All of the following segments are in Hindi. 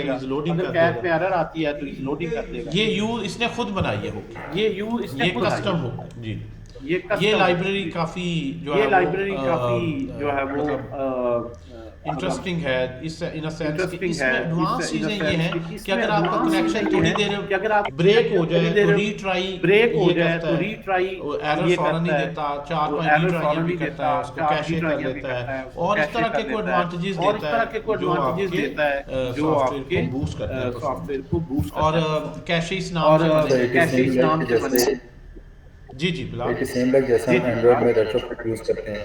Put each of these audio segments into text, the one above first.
देगा, इज लोडिंग अगर कर कैट में देगा। एरर आती है तो इज लोडिंग कर देगा। ये यू इसने खुद बनाई है हुक, ये यू इसने ये खुद कस्टम बनाई हुक जी। है। ये custom ये है। लाइब्रेरी काफी जो ये है लाइब्रेरी काफी जो है वो इंटरेस्टिंग है इस इन अ सेंस कि इंटरेस्टिंग इसमें है, एडवांस इस- in a चीजें ये sense हैं कि कि इसमें अगर आपका advanced कनेक्शन चीजें थोड़ी ये देर हैं कि अगर आप ब्रेक हो जाए थोड़ी तो देर रीट्राई ब्रेक हो ये जाए करता तो है, रीट्राई एरर ये फौरन नहीं करता है, देता, चार वो पांच एरर रीट्राई फौरन भी नहीं करता है, देता, उसको चार कैशे कर रीट्राई भी लेता करता है है, उसको और इस कैशे तरह कर के कोई लेता है, एडवांटेजेस और इस देता तरह है के कोई जो एडवांटेजेस आपके देता है जो सॉफ्टवेयर आपके को बूस्ट करते हैं सॉफ्टवेयर को बूस्ट और करता है कैशे इस नाम और से बने So it is cache same इस नाम like से बने जैसे जी जी Bilal it is same like जैसा जी हम जी एंड्रॉइड बिलाल में रेट्रोफिट यूज करते हैं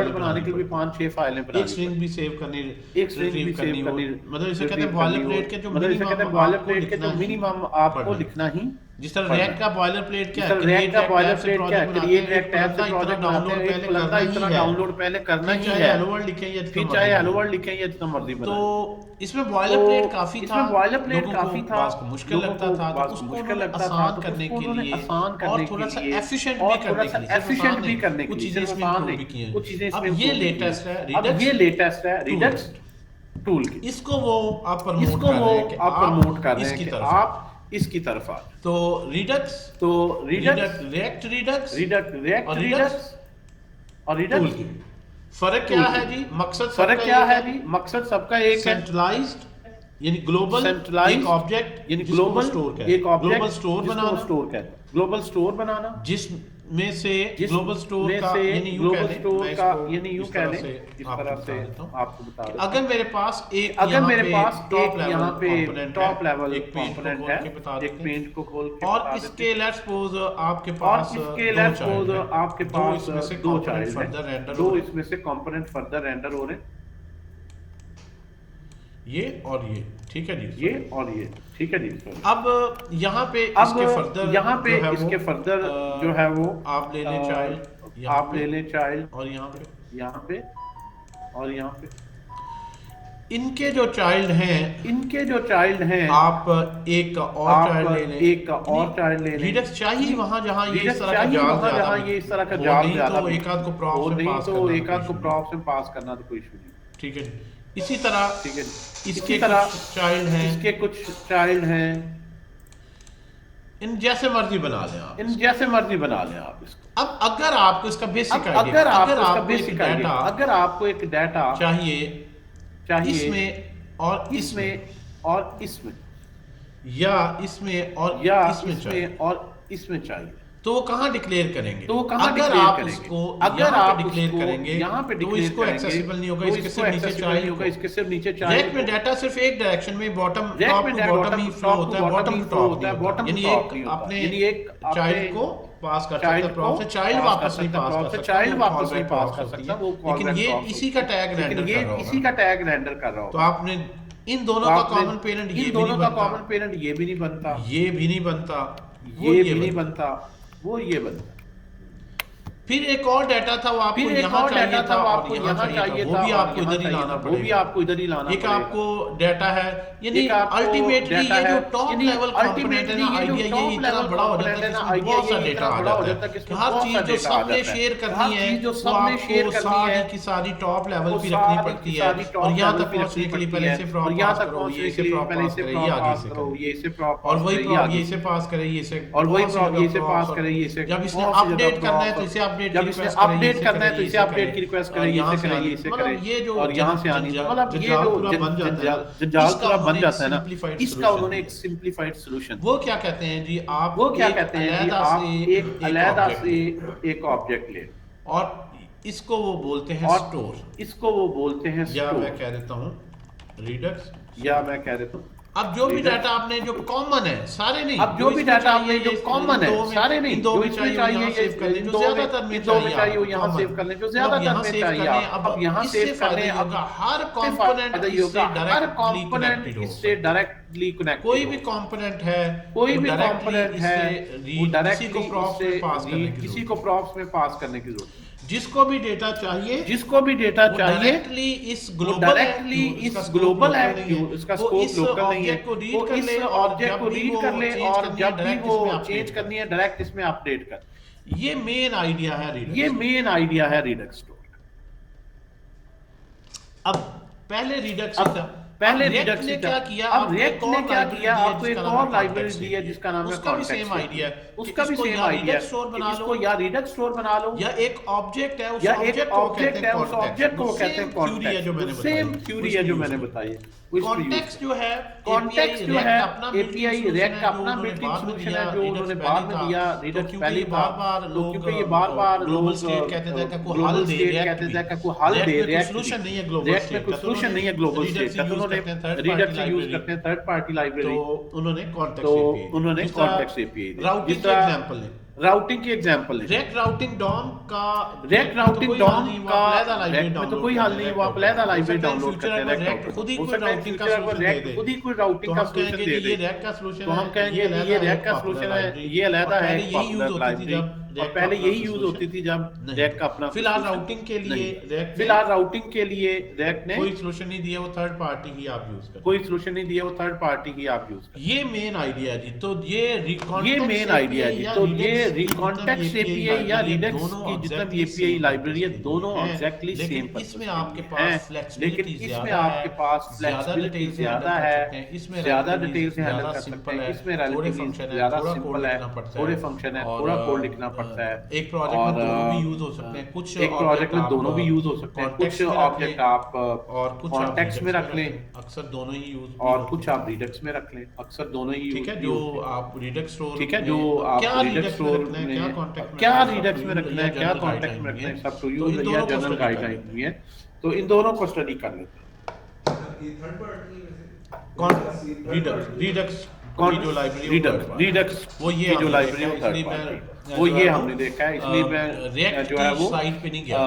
वर्ड बनाने के लिए 5-6 फाइलें बनानी एक स्ट्रिंग भी सेव करनी, एक स्ट्रिंग भी retrieve सेव करनी, मतलब इसे कहते हैं retrieve बॉयलर करनी प्लेट के जो मतलब इसे कहते हैं बॉयलर प्लेट के जो मिनिमम आपको लिखना ही जिस तरह React का बॉयलर प्लेट क्या है, React का बॉयलर प्लेट क्या है, क्रिएट React टैब से प्रोजेक्ट बनाते हैं, एक फलंदा इतना डाउनलोड पहले करना ही चाहे है, हेलो वर्ल्ड लिखें या फिर चाहे हेलो वर्ल्ड लिखें या जितना मर्जी बनाएं। तो इसमें बॉयलर प्लेट काफी था, इसमें बॉयलर प्लेट काफी था, मुश्किल लगता था, तो उसको मुश्किल लगता था, आसान करने के लिए और थोड़ा सा एफिशिएंट भी करने के लिए कुछ चीजें इसमें इंप्रूव भी की हैं, कुछ चीजें इसमें अब ये लेटेस्ट है अब ये लेटेस्ट है रिडक्स टूल की, इसको वो आप प्रमोट कर रहे हैं कि आप इसकी तरफ आ। तो रिडक्स रिएक्ट रिडक्स और रिडक्स फर्क क्या है जी, मकसद फर्क क्या है जी, मकसद सबका एक है, सेंट्रलाइज्ड यानी ग्लोबल एक ऑब्जेक्ट यानी ग्लोबल स्टोर एक ऑब्जेक्ट ग्लोबल स्टोर बनाना, ग्लोबल स्टोर बनाना जिसमें से ग्लोबल स्टोर का यानी यूं कह लें इस तरह से आपको बता दूं, अगर मेरे पास एक यहाँ पे टॉप लेवल एक कंपोनेंट है, एक पेंट को खोल के और इसके लेट्स सपोज आपके पास आपके पास दो चाइल्ड हैं, दो हैं, इसमें से कंपोनेंट फर्दर रेंडर हो रहे हैं, ये और ये, ठीक है जी, ये और ये, ठीक है जी। अब यहाँ पे इसके फर्दर जो है वो आप ले लें चाइल्ड, आप ले लें चाइल्ड, और यहाँ पे और यहाँ पे इनके जो चाइल्ड हैं आप एक और चाइल्ड ले लें, रिडक्स चाहिए वहां जहां ये इस तरह का जाल ज्यादा, तो एक आध को प्रॉप्स में पास करना तो कोई इशू नहीं, ठीक है। इसी तरह इसके कुछ चाइल्ड हैं, इन जैसे मर्जी बना लें आप इसको। अब अगर आपको इसका बेसिक आइडिया, अगर आपको एक डाटा चाहिए इसमें और इसमें या इसमें और इसमें चाहिए, तो वो कहाँ डिक्लेयर करेंगे, अगर आप डिक्लेयर करेंगे यहाँ पे तो इसको एक्सेसिबल नहीं होगा, इसके सिर्फ नीचे चाइल्ड रैक में डाटा सिर्फ एक डायरेक्शन में बॉटम ही फ्लो होता है, बॉटम यानी एक चाइल्ड को पास कर सकता है, प्रॉप से चाइल्ड वापस नहीं पास कर सकता, लेकिन ये इसी का टैग रेंडर कर रहा हो, तो आपने इन दोनों का कॉमन पेरेंट ये भी नहीं बनता, वो ये बनता। फिर एक और डाटा था, वो आपको यहाँ चाहिए था, वो भी आपको इधर ही लाना, एक आपको डाटा है, यानी अल्टीमेटली ये जो टॉप लेवल कंपोनेंट है ना, आइडिया ये इतना बड़ा हो जाता है कि बहुत सा डाटा आ जाता है, कि हर चीज जो सबने शेयर करनी है वो आपको सारी की सारी टॉप लेवल पे रखनी पड़ती है, और यहाँ तक पहुंचने के लिए पहले से प्रॉप पास करो, ये से प्रॉप पास करे, ये आगे से करो, और वही प्रॉप ये से पास करे, ये से, और वही प्रॉप ये से पास करे, ये से, जब इसने अपडेट करना है तो इसे अपडेट करना है तो इसे अपडेट की रिक्वेस्ट करें, इसे करें, ये जो और यहाँ से आनी, मतलब ये जो जंजाल पूरा बन जाता है ना, इसका उन्होंने एक सिंपलीफाइड सॉल्यूशन, वो क्या कहते हैं जी, आप एक अलग से एक ऑब्जेक्ट ले, और इसको वो बोलते हैं स्टोर, या मैं कह देता हूँ रिडक्स, अब जो भी डाटा आपने जो कॉमन है सारे नहीं, अब जो भी डाटा आपने जो कॉमन है सारे नहीं, दो में चाहिए सेव कर लें, जो ज्यादातर में चाहिए वो यहाँ सेव कर लें, जो ज्यादातर में चाहिए अब यहाँ सेव कर लें, अब हर कंपोनेंट इससे डायरेक्टली कनेक्ट, कोई भी कंपोनेंट है वो डायरेक्टली किसी को प्रॉप्स में पास करने की जरूरत, जिसको भी डेटा चाहिए डायरेक्टली इस ग्लोबल है, इसका स्कोप लोकल नहीं है, वो इस ऑब्जेक्ट को रीड कर ले, और जब भी वो चेंज करनी है डायरेक्ट इसमें अपडेट कर। ये मेन आइडिया है रिडक्स स्टोर। अब पहले रिडक्स ने क्या किया, अब रिएक्ट ने क्या किया, आपको एक और लाइब्रेरी दी है जिसका नाम है उसका भी सेम आइडिया है, इसको या रिडक्स स्टोर बना लो, या एक ऑब्जेक्ट है, उस ऑब्जेक्ट को कहते हैं कॉन्टेक्स्ट, सेम थ्योरी है जो मैंने बताई। कॉन्टेक्स्ट जो है एपीआई रैक का अपना बिल्ट-इन सॉल्यूशन है जो उन्होंने बाद में दिया, रिडक्स पहली बार लोग, क्योंकि ये बार ग्लोबल स्टेट कहते थे कि कोई हल दे, रैक सॉल्यूशन नहीं है ग्लोबल स्टेट, में कोई सॉल्यूशन नहीं है ग्लोबल स्टेट का, तो उन्होंने रिडक्स यूज करते हैं थर्ड पार्टी लाइब्रेरी, तो उन्होंने कॉन्टेक्स्ट एपीआई, राउटिंग का एग्जांपल है, राउटिंग की एग्जांपल लें, रेक राउटिंग डॉम का रेक राउटिंग डॉम का लाइब्रेरी में तो कोई हल नहीं, वो आप अलग लाइब्रेरी डाउनलोड करते हैं, रेक खुद ही हो कोई सकता है राउटिंग का फ्यूचर में सॉल्यूशन दे रेक दे, खुद ही कोई राउटिंग का सॉल्यूशन दे ये दे, रैक का सॉल्यूशन तो हम कहेंगे ये रैक का सॉल्यूशन है, ये अलग है एक पॉपुलर लाइब्रेरी, और पहले यही यूज होती थी जब रैक का अपना फिलहाल राउटिंग के लिए रैक फिलहाल राउटिंग के लिए रैक ने कोई सॉल्यूशन नहीं दिया, वो थर्ड पार्टी ही आप यूज कर, कोई सॉल्यूशन नहीं दिया, वो थर्ड पार्टी ही आप यूज कर। ये मेन आइडिया जी। तो ये मेन आइडिया है जी। तो ये रिकॉन्टेक्स्ट एपीआई या रिडक्स की जितना भी एपीआई लाइब्रेरी है, दोनों एग्जैक्टली सेम पर्पस इसमें आपके पास लेकिन इसमें आपके पास फ्लेक्सिबिलिटी ज्यादा है, इसमें ज्यादा डिटेल से हैंडल कर सकते हैं, इसमें रिलेटिवली ज्यादा सिंपल है, थोड़े फंक्शन है, थोड़ा कोड लिखना पड़ता है, एक प्रोजेक्ट में दोनों भी यूज हो सकते हैं, कुछ एक प्रोजेक्ट में दोनों भी यूज हो सकते हैं, कुछ ऑब्जेक्ट आप और कुछ कॉन्टेक्स्ट में रख लें, अक्सर दोनों ही यूज, और कुछ आप रिडक्स में रख लें, अक्सर दोनों ही, ठीक है, जो आप रिडक्स स्टोर, ठीक है, जो आप रिडक्स स्टोर में क्या रिडक्स में रखना है, क्या कॉन्टेक्स्ट में रखना है, सब टू यूज या जनरल गाइडलाइन भी है, तो इन दोनों को स्टडी कर लेते हैं। रिडक्स जो लाइब्रेरी रिडक्स वो ये जो लाइब्रेरी वो ये हमने देखा है, इसलिए मैं जो है वो साइट पे नहीं गया,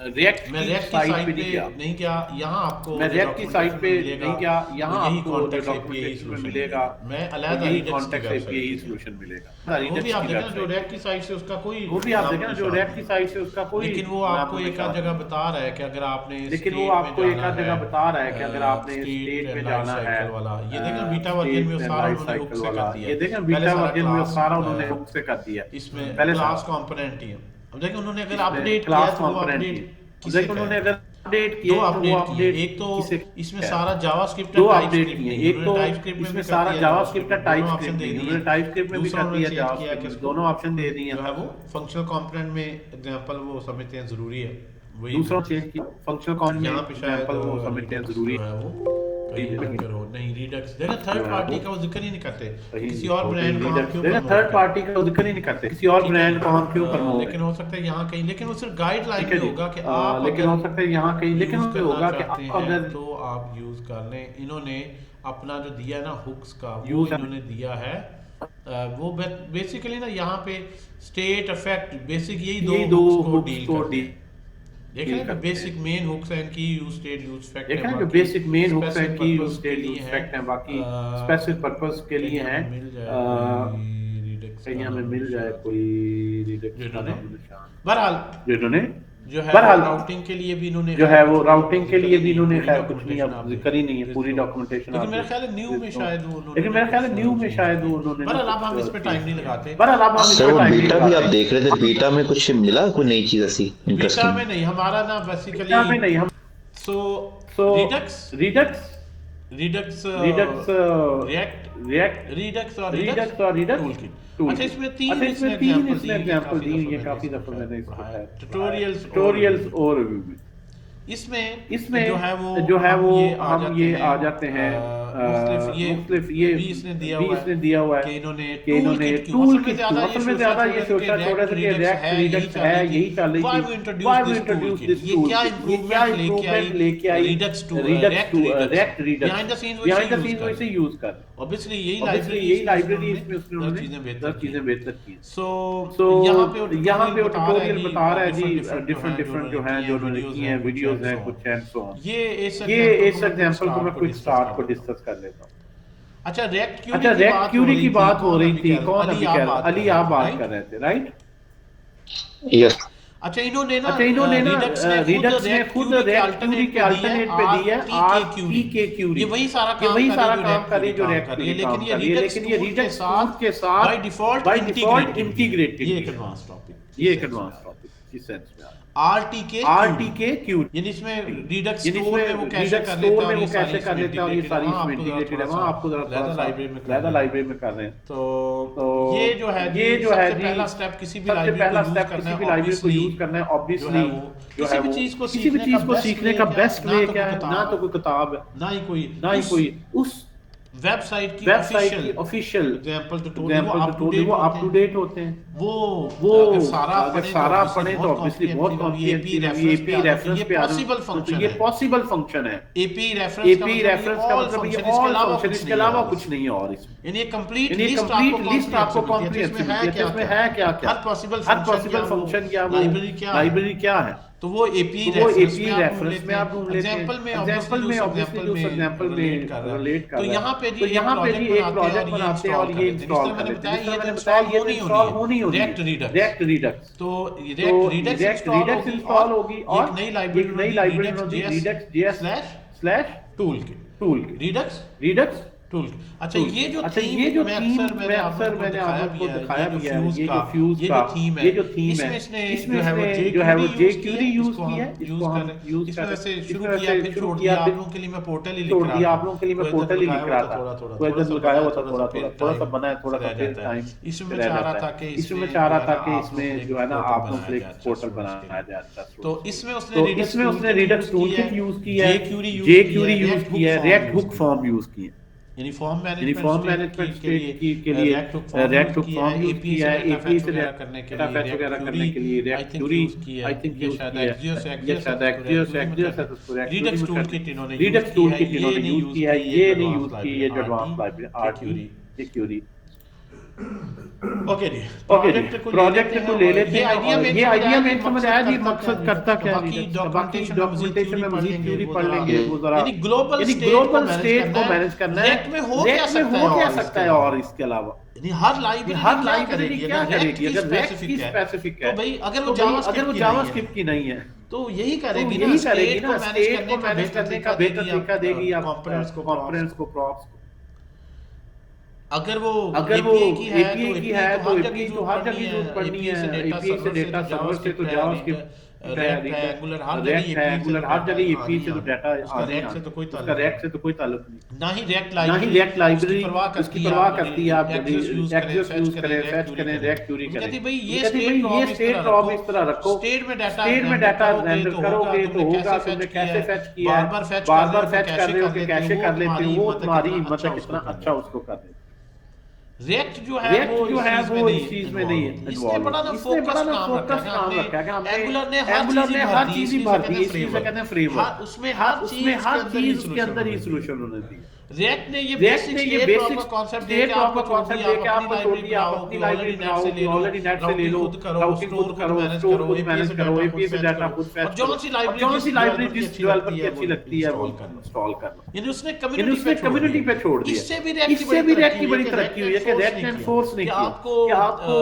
रिएक्ट मैं की रेक की साइट पे नहीं गया, यहाँ आपको मैं रेक की साइट पे नहीं गया, यहाँ आपको डॉक्यूमेंटेशन में मिलेगा, मैं अलग यही कॉन्टेक्स्ट एपीआई सॉल्यूशन मिलेगा। वो भी आप देखें ना जो रेक की साइट से उसका कोई, वो भी आप देखें ना जो रेक की साइट से उसका कोई, लेकिन वो आपको एक आध जगह बता रहा है कि अगर आपने, लेकिन वो आपको एक आध जगह बता रहा है कि अगर आपने स्टेट में जाना है वाला, ये देखें बीटा वर्जन में सारा उन्होंने हुक से कर दिया, ये देखें बीटा वर्जन में सारा उन्होंने हुक से कर दिया, इसमें पहले क्लास कंपोनेंट ही है। अब देखिए उन्होंने अगर अपडेट क्लास किया तो वो कंपोनेंट अपडेट देखो उन्होंने अगर अपडेट किया दो तो वो अपडेट किए, अपडेट एक तो इसमें सारा जावास्क्रिप्ट दो और अपडेट टाइपस्क्रिप्ट किए, नहीं, एक तो टाइपस्क्रिप्ट में इसमें भी सारा कर दिया, जावास्क्रिप्ट का दोनों ऑप्शन टाइपस्क्रिप्ट दे नहीं, दिए, उन्होंने टाइपस्क्रिप्ट में भी दूसरा कर दिया, उन्होंने चेंज किया कि जावास्क्रिप्ट दोनों ऑप्शन दे दिए जो है वो फंक्शनल कंपोनेंट में एग्जांपल वो समझते हैं जरूरी है, वही दूसरा चेंज की फंक्शनल कॉन में यहाँ पे शायद एग्जांपल वो समझते हैं जरूरी है वो नहीं रिडक्स देखा थर्ड पार्टी का वो जिक्र ही नहीं करते, किसी और ब्रांड को हम क्यों थर्ड पार्टी का जिक्र ही नहीं करते, किसी और ब्रांड को हम क्यों प्रमोट, लेकिन हो सकता है यहाँ कहीं, लेकिन वो सिर्फ गाइडलाइन में होगा कि आप, लेकिन हो सकता है यहाँ कहीं, लेकिन उसमें होगा कि आप अगर तो आप यूज कर लें। इन्होंने अपना जो दिया ना हुक्स का वो यूज इन्होंने दिया है, वो बेसिकली ना यहाँ पे स्टेट इफेक्ट बेसिक यही दो हुक्स को डील देखिए ना, बेसिक मेन हुक्स हैं कि यूज स्टेट यूज इफेक्ट देखा ना, जो बेसिक मेन हुक्स हैं कि यूज स्टेट यूज इफेक्ट हैं, बाकी स्पेसिफिक पर्पस के लिए हैं, कहीं हमें मिल जाए कोई रिडक्स का निशान, बहरहाल जिन्होंने जो है बहरहाल राउटिंग के लिए भी इन्होंने जो है वो राउटिंग के लिए भी इन्होंने खैर कुछ नहीं अब जिक्र ही नहीं है, पूरी डॉक्यूमेंटेशन, लेकिन मेरा ख्याल है न्यू में शायद वो लेकिन मेरा ख्याल है न्यू में शायद वो उन्होंने, बहरहाल अब हम इस पे टाइम नहीं लगाते, बहरहाल अब हम इस सर पे वो टाइम बीटा भी आप देख रहे थे, बीटा में कुछ मिला कोई नई चीज ऐसी बीटा इंटरेस्टिंग? में नहीं, हमारा ना बेसिकली बीटा में नहीं, हम सो रिडक्स रिडक्स रिडक्स और रिडक्स अच्छा इसमें तीन एग्जांपल दी, ये काफी दफा मैंने इसको बताया, ट्यूटोरियल्स और रिव्यू में, इसमें जो है वो हम ये आ जाते हैं, मुख्तलिफ ये भी इसने दिया हुआ है कि इन्होंने टूल किट, असल में ज्यादा ये सोचा थोड़ा सा कि रिडक्स है यही चल रही थी, why we introduce this tool, ये क्या इंप्रूवमेंट लेके आई Redux to React Redux, behind the scenes वैसे यूज कर, ऑब्वियसली यही लाइब्रेरी इसमें उसने चीजें बेहतर की। सो यहाँ पे वो ट्यूटोरियल बता रहा है जी, डिफरेंट जो हैं जो उन्होंने किए हैं, वीडियोस हैं कुछ एंड सो ऑन। ये इस एग्जांपल को मैं क्विक स्टार्ट को डिस्कस कर लेता हूँ। अच्छा रेक्ट क्यूरी की बात हो रही थी, कौन अभी कह रहा, अली आप बात कर रहे थे, राइट? यस। अच्छा इन्होंने ना रिडक्स ने खुद रेक्ट क्यूरी के अल्टरनेट पे दी है आरटीके क्यूरी, ये वही सारा काम कर रही है जो रेक्ट कर रही है, लेकिन ये रिडक्स के साथ बाय डिफॉल्ट इंटीग्रेटेड, ये एक एडवांस टॉपिक इस सेंस में आरटीके क्यूरी, यानी इसमें रिडक्स स्टोर में वो कैसे कर लेता है और ये सारी इसमें इंटीग्रेटेड है, वहां आपको ज़्यादा लाइब्रेरी में कर रहे हैं। तो ये जो है पहला स्टेप किसी भी लाइब्रेरी को यूज करना है, ऑब्वियसली किसी भी चीज को सीखने का बेस्ट वे क्या है, ना तो कोई किताब है, ना ही कोई उस वेबसाइट की ऑफिशियल एग्जांपल वो अप टू डेट होते हैं। वो अगर सारा पढ़े तो ऑब्वियसली बहुत कॉम्प्रिहेंसिव एपी रेफरेंस पे पॉसिबल फंक्शन ये पॉसिबल फंक्शन है। एपी रेफरेंस का मतलब ये ऑल फंक्शन, इसके अलावा कुछ नहीं है। और इसमें यानी कंप्लीट लिस्ट आपको कॉम्प्रिहेंसिव है क्या हर पॉसिबल फंक्शन या वो लाइब्रेरी क्या है, तो वो एपी रेफरेंस में आप ढूंढ लेते हैं। एग्जांपल में ऑब्वियसली उस एग्जांपल में रिलेट कर तो यहाँ पे जी एक प्रोजेक्ट बनाते हैं और ये इंस्टॉल करते हैं। मैंने बताया ये इंस्टॉल होनी रिएक्ट रिडक्स। तो रिडक्स इंस्टॉल होगी और एक नई लाइब्रेरी होगी react.js/tool रिडक्स टूल। अच्छा ये जो थीम मैंने आपको दिखाया भी है, ये जो फ्यूज का ये जो थीम है इसमें जो है वो jQuery यूज की है। इसको हम यूज करके शुरू किया, फिर छोड़ दिया। आप लोगों के लिए मैं पोर्टल ही लिख रहा था। तो इधर लगाया हुआ था, थोड़ा सा बना है, थोड़ा सा टाइम। इसमें चाह रहा था कि इसमें जो है ना आप लोगों के लिए पोर्टल बनाया जाए। तो इसमें उसने रिडक्स टूलकिट यूज की है, jQuery यूज की है, react hook form यूज की है। यानी फॉर्म मैनेजमेंट के लिए रेक्ट हुक फॉर्म यूज किया है, एपी से डेटा फैच वगैरह करने के लिए React query I think use किया है। ये शायद एक्सियोस है, तो उसको रिडक्स टूलकिट इन्होंने यूज किया है। ये नहीं यूज की ये जो एडवांस लाइब्रेरी आरक्यूरी। ओके जी, प्रोजेक्ट को ले लेते हैं। ये आइडिया में समझ आया जी, मकसद करता क्या है। बाकी डॉक्यूमेंटेशन में मजीद थ्योरी पढ़ लेंगे। वो जरा ग्लोबल स्टेट को मैनेज करना है, में हो क्या सकता है और इसके अलावा हर लाइब्रेरी क्या करेगी अगर रेक्ट की स्पेसिफिक है। तो भाई अगर वो जावास्क्रिप्ट की नहीं है तो यही करेगी ना, स्टेट को मैनेज करने का बेहतर तरीका देगी आप कंपोनेंट्स को प्रॉप्स। अगर वो API की है तो API तो हर जगह यूज पड़नी है। API से डेटा सर्वर से तो जावास्क्रिप्ट रेक्टेंगुलर हर जगह API से तो डाटा रेक्ट से तो कोई ताल्लुक नहीं। ना ही रेक्ट लाइब्रेरी उसकी परवाह करती है। आप एक्सेस यूज करें, फैच करें, रेक्ट क्यूरी करें। कहती भाई ये स्टेट प्रॉप इस तरह रखो, स्टेट में डाटा रेंडर करोगे तो होगा तुमने कैसे फैच किया है, बार-बार फैच कर रहे हो कि कैसे कर लेते हो, वो तुम्हारी हिम्मत है कितना अच्छा उसको कर दे। रिएक्ट जो है वो इस चीज में नहीं है। इसने बड़ा ना फोकस काम रखा है। हमने एंगुलर ने हर चीज ही भर दी। इसलिए कहते हैं फ्रेमवर्क, उसमें हर चीज उसके अंदर ही सॉल्यूशन होने दी। रिएक्ट ने ये बेसिक कॉन्सेप्ट दे के आपको छोड़ दिया, आप अपनी लाइब्रेरी बनाओ, ऑलरेडी नेट से ले लो, राउटिंग खुद करो, स्टोर खुद मैनेज करो, एपीआई से डाटा खुद फैच करो। कौन सी लाइब्रेरी जिस डेवलपर की अच्छी लगती है वो इंस्टॉल कर लो। यानी उसने कम्युनिटी पे छोड़ दिया। इससे भी रिएक्ट की बड़ी तरक्की हुई है कि रेक्ट ने फोर्स नहीं किया कि आपको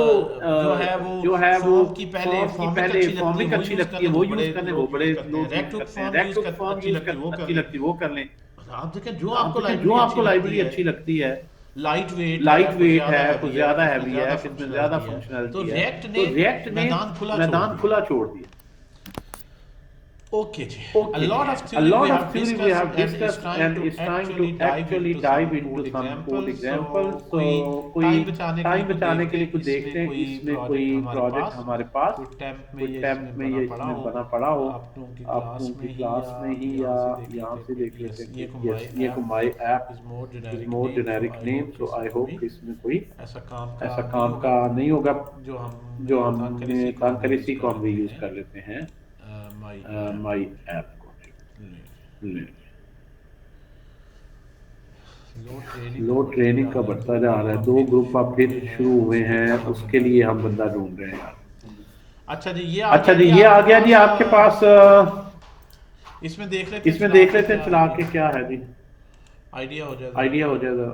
जो है वो की पहले फॉर्मिंग अच्छी लगती है वो यूज करने, वो बड़े रेक्ट फॉर्म यूज करने अच्छी लगती है वो कर लें। आप देखें जो आपको लाइब्रेरी अच्छी लगती है, लाइट वेट है, कुछ ज्यादा हैवी है, इसमें ज्यादा फंक्शनैलिटी है, तो रेक्ट ने मैदान खुला छोड़ दिया। Okay. A lot of theory we have discussed and it's time to actually dive into some code examples. So कोई टाइम बचाने के लिए कुछ देखते हैं इसमें कोई प्रोजेक्ट हमारे पास कोई टेम्प में ये इसमें बना पड़ा हो आप लोगों की क्लास में ही या यहाँ से देख लेते हैं। ये my app is more generic name, so I hope इसमें कोई ऐसा काम का नहीं होगा जो हमने कांकरेसी को हम भी यूज कर लेते हैं। my app को लो ट्रेनिंग का बढ़ता जा रहा है। 2 ग्रुप अब फिर शुरू हुए हैं, उसके लिए हम बंदा ढूंढ रहे हैं। अच्छा जी ये आ गया जी आपके पास। इसमें देख लेते हैं चला के क्या है जी, आइडिया हो जाएगा।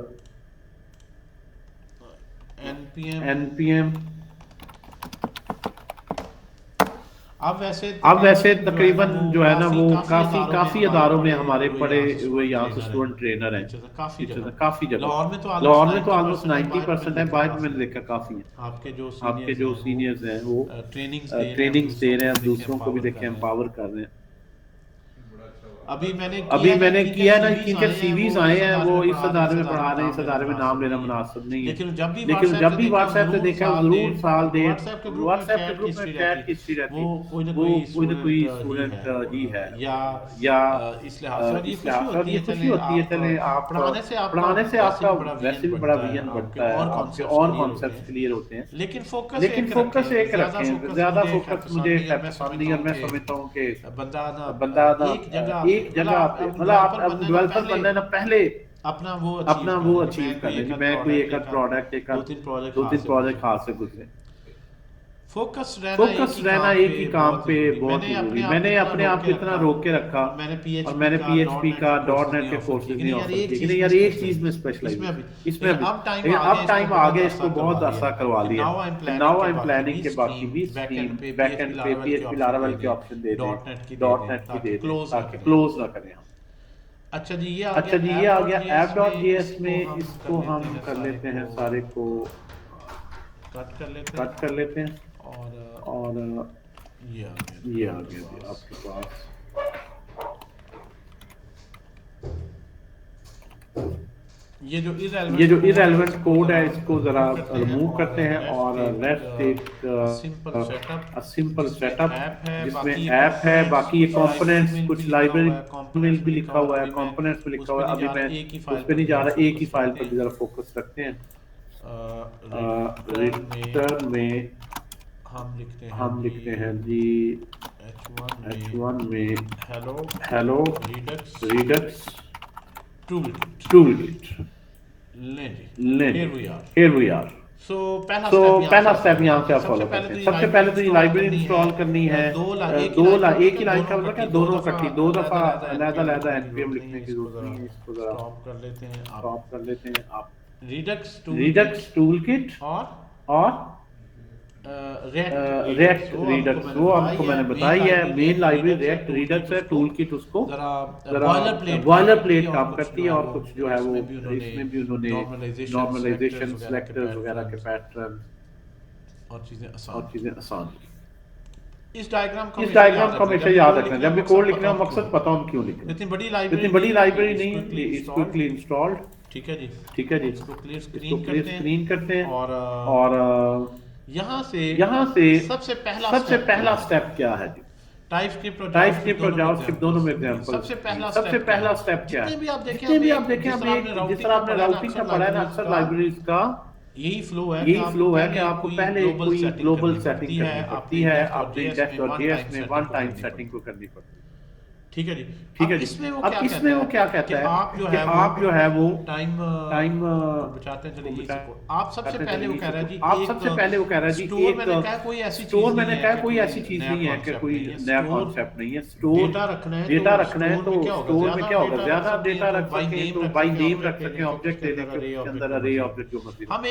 npm अब वैसे तकरीबन जो है ना वो काफी अदारों में हमारे पढ़े हुए यहाँ से स्टूडेंट ट्रेनर हैं काफी जगह। लाहौर में तो ऑलमोस्ट 90% है, बाहर मैंने देखा काफी है। आपके जो सीनियर्स हैं वो ट्रेनिंग्स दे रहे हैं, दूसरों को भी देखें एम्पावर कर रहे हैं। अभी मैंने किया ना कि सीवीज आए हैं वो इस अदारे में पढ़ा रहे हैं, इस अदारे में नाम लेना मुनासिब नहीं है, लेकिन जब भी व्हाट्सएप पे देखा जरूर साल दे व्हाट्सएप के ग्रुप में चैट की हिस्ट्री रहती है, वो कोई ना कोई स्टूडेंट ही है या इस लिहाज से ये खुशी होती है चले आप पढ़ाने से आपका वैसे भी बड़ा विजन बढ़ता है, आपके और कॉन्सेप्ट क्लियर होते हैं, लेकिन फोकस एक रखें, ज्यादा फोकस मुझे पसंद नहीं, और मैं समझता हूँ कि बंदा एक जगह मतलब आप डेवलपर बनना है ना, पहले अपना वो अचीव करना है। मैं कोई एक प्रोडक्ट दो तीन प्रोजेक्ट हाथ से गुजरे, फोकस रहना एक ही काम पे बहुत जरूरी। मैंने अपने आप को इतना रोक के रखा, और मैंने PHP का .NET के कोर्सेज नहीं ऑफर किए, लेकिन यार एक चीज में स्पेशलाइज, इसमें अब टाइम आ गया इसको बहुत आसान करवा लिया। नाउ आई एम प्लानिंग के बाकी भी स्ट्रीम बैकएंड पे PHP Laravel के ऑप्शन दे दें, .NET की दे दें, ताकि क्लोज ना करें हम। अच्छा जी ये आ गया app.js में, इसको हम कर लेते हैं, सारे को कट कर लेते हैं, और ये आ गया आपके पास। ये जो इररेलेवेंट कोड है इसको जरा रिमूव करते हैं, और let's take a simple setup जिसमें ऐप है, बाकी ये कंपोनेंट्स, कुछ लाइब्रेरी में भी लिखा हुआ है, कंपोनेंट्स में लिखा हुआ है। अभी मैं उस पे नहीं जा रहा, एक ही फाइल पर जरा फोकस रखते हैं। रिटर्न में हम लिखते हैं जी h1 में hello Redux toolkit. Here we are. So पहला स्टेप यहाँ से आप फॉलो करते हैं। सबसे पहले तो ये लाइब्रेरी इंस्टॉल करनी है। एक ही लाइन का मतलब क्या, दोनों इकट्ठी, दो दफा अलग-अलग npm लिखने की जरूरत नहीं है। इसको जरा स्टॉप कर लेते हैं आप। रिडक्स टूलकिट और रिएक्ट रिडक्स, वो आपको मैंने बताई है, मेन लाइब्रेरी रिएक्ट रिडक्स है, टूलकिट उसको जरा बॉयलर प्लेट काम करती है, और कुछ जो है वो इसमें भी उन्होंने नॉर्मलाइजेशन, सेलेक्टर्स वगैरह के पैटर्न और चीजें आसान। इस डायग्राम को हमेशा याद रखना, जब भी कोड लिखना हो मकसद पता हो क्यों लिखना। इतनी बड़ी लाइब्रेरी नहीं, इट्स क्विकली इंस्टॉल्ड। ठीक है जी, इसको क्लियर स्क्रीन करते हैं, और यहाँ से सबसे पहला स्टेप क्या है जी? टाइपस्क्रिप्ट और जावास्क्रिप्ट दोनों में एग्जांपल। सबसे पहला स्टेप क्या है? जितने भी आप देखें, जिस तरह आपने राउटिंग का पढ़ा है ना, अक्सर लाइब्रेरीज का यही फ्लो है कि आपको पहले कोई ग्लोबल सेटिंग करनी पड़ती है, आप index.js में वन टाइम सेटिंग को करनी पड़ती है। ठीक है जी। अब इसमें वो क्या कहता है कि आप जो है वो टाइम बचाते हैं। चलिए इसको आप सबसे पहले वो कह रहा है जी स्टोर मैंने कहा कोई ऐसी चीज नहीं है कि कोई नया कॉन्सेप्ट नहीं है। स्टोर डेटा रखना है तो स्टोर में क्या होगा, ज्यादा डेटा रख सकें तो बाय नेम रख सकें, ऑब्जेक्ट ले लें, उसके अंदर अरे ऑब्जेक्ट जो मर्जी। हम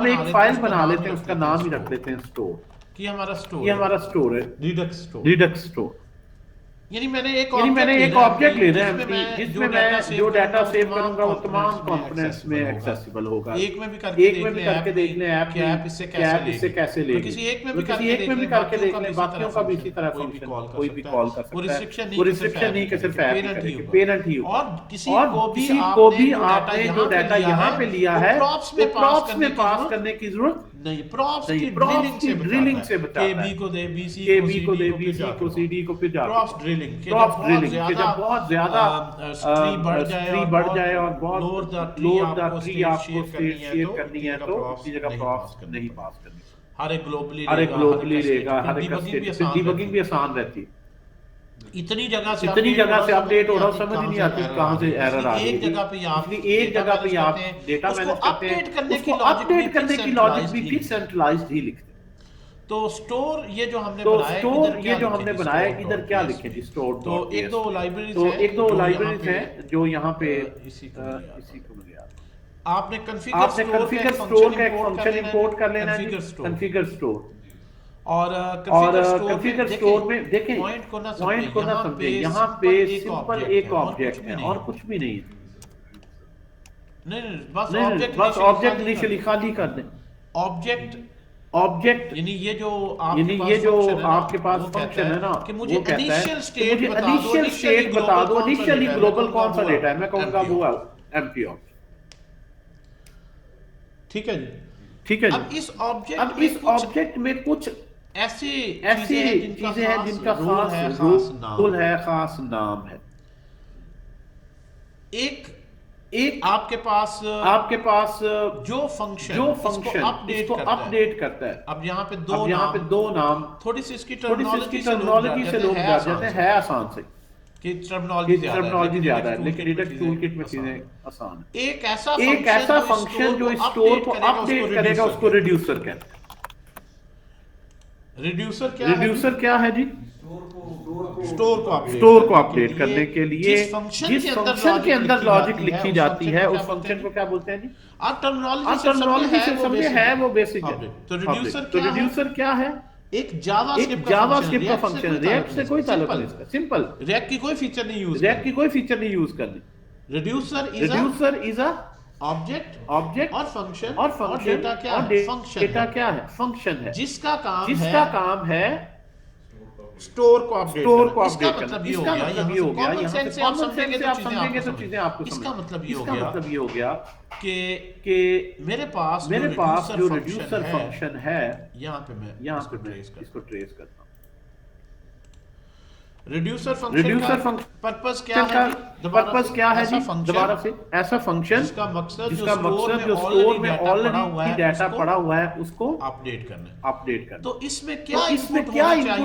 एक फाइल बना लेते हैं, उसका नाम ही रख लेते हैं स्टोर, कि हमारा स्टोर है रिडक्स स्टोर। यानी मैंने एक ऑब्जेक्ट लेना है जिसमें मैं जो डाटा सेव करूंगा वो तमाम कंपोनेंट्स में एक्सेसिबल होगा। एक में भी करके देख लें ऐप इससे कैसे ले, किसी एक में भी करके देख लें, बाकियों का भी इसी तरह कोई भी कॉल कर सकता है। वो रिस्ट्रिक्शन नहीं कि सिर्फ ऐप पेरेंट ही हो, और किसी को भी आपने जो डाटा यहाँ पे लिया है वो प्रॉप्स में पास करने की जरूरत नहीं। प्रॉप्स की ड्रिलिंग से बचाता है। केबी को दे, बीसी को, सीडी को, फिर प्रॉप्स ड्रिलिंग के जब बहुत ज्यादा ट्री बढ़ जाए और बहुत लोड द ट्री आपको शेयर करनी है तो उसी जगह प्रॉप्स नहीं पास करनी। हर एक ग्लोबली रहेगा, हर एक डीबगिंग भी आसान रहती है। इतनी जगह से अपडेट हो रहा है, समझ नहीं आती कहां से एरर आ रही है। एक जगह पे आप डेटा मैनेज करते हैं, उसको अपडेट करने की लॉजिक भी डिसेंट्रलाइज्ड ही लिखते हैं। तो स्टोर ये जो हमने बनाया इधर क्या लिखे जी? स्टोर तो एक दो लाइब्रेरीज हैं जो यहाँ पे इसी को मिल गया। आपने कॉन्फ़िगर स्टोर का एक फंक्शन इंपोर्ट कर लेना है, कॉन्फ़िगर स्टोर। और कॉन्फ़िगर स्टोर में देखें पॉइंट को ना समझे, यहाँ पे सिंपल एक ऑब्जेक्ट है और कुछ भी नहीं है। बस ऑब्जेक्ट इनिशियली खाली कर दें। ऑब्जेक्ट ऑब्जेक्ट यानी ये जो आपके पास फंक्शन है ना, कि मुझे वो कहता है इनिशियल स्टेट इनिशियल स्टेट बता दो, इनिशियली ग्लोबल कौन सा डेटा है, मैं कहूंगा वो एम्प्टी ऑब्जेक्ट। ठीक है जी, ठीक है। अब इस ऑब्जेक्ट में कुछ ऐसी चीजें हैं जिनका खास रोल है, खास नाम है। एक आपके पास जो फंक्शन इसको अपडेट करता है। अब यहाँ पे दो नाम थोड़ी सी इसकी टर्मिनोलॉजी से लोग डर जाते हैं, है आसान से कि टर्मिनोलॉजी ज्यादा है, लेकिन रिडक्स टूलकिट में चीजें आसान है। एक ऐसा फंक्शन जो स्टोर को अपडेट करेगा उसको रिड्यूसर कहते हैं। रिड्यूसर क्या है जी? स्टोर को अपडेट करने के लिए जिस फंक्शन के अंदर लॉजिक लिखी जाती है उस फंक्शन को क्या बोलते हैं जी? अब टर्मिनोलॉजी से समझे है वो बेसिक है। तो रिड्यूसर क्या है? एक जावास्क्रिप्ट का फंक्शन है, रिएक्ट से कोई ताल्लुक नहीं इसका, सिंपल। रिएक्ट की कोई फीचर नहीं यूज करनी। रिड्यूसर इज अ ऑब्जेक्ट और फंक्शन डेटा क्या है? फंक्शन है जिसका काम है स्टोर को अपडेट इसका मतलब ये हो गया कॉमन सेंस से आप समझेंगे तो चीजें आपको इसका मतलब ये हो गया कि मेरे पास जो रिड्यूसर फंक्शन है, यहाँ पे मैं इसको ट्रेस करता हूँ। रिड्यूसर फंक्शन पर्पस क्या है जी? दोबारा से ऐसा फंक्शन जिसका मकसद जो स्टोर में ऑलरेडी डाटा पड़ा हुआ है उसको अपडेट करना। तो इसमें क्या इनपुट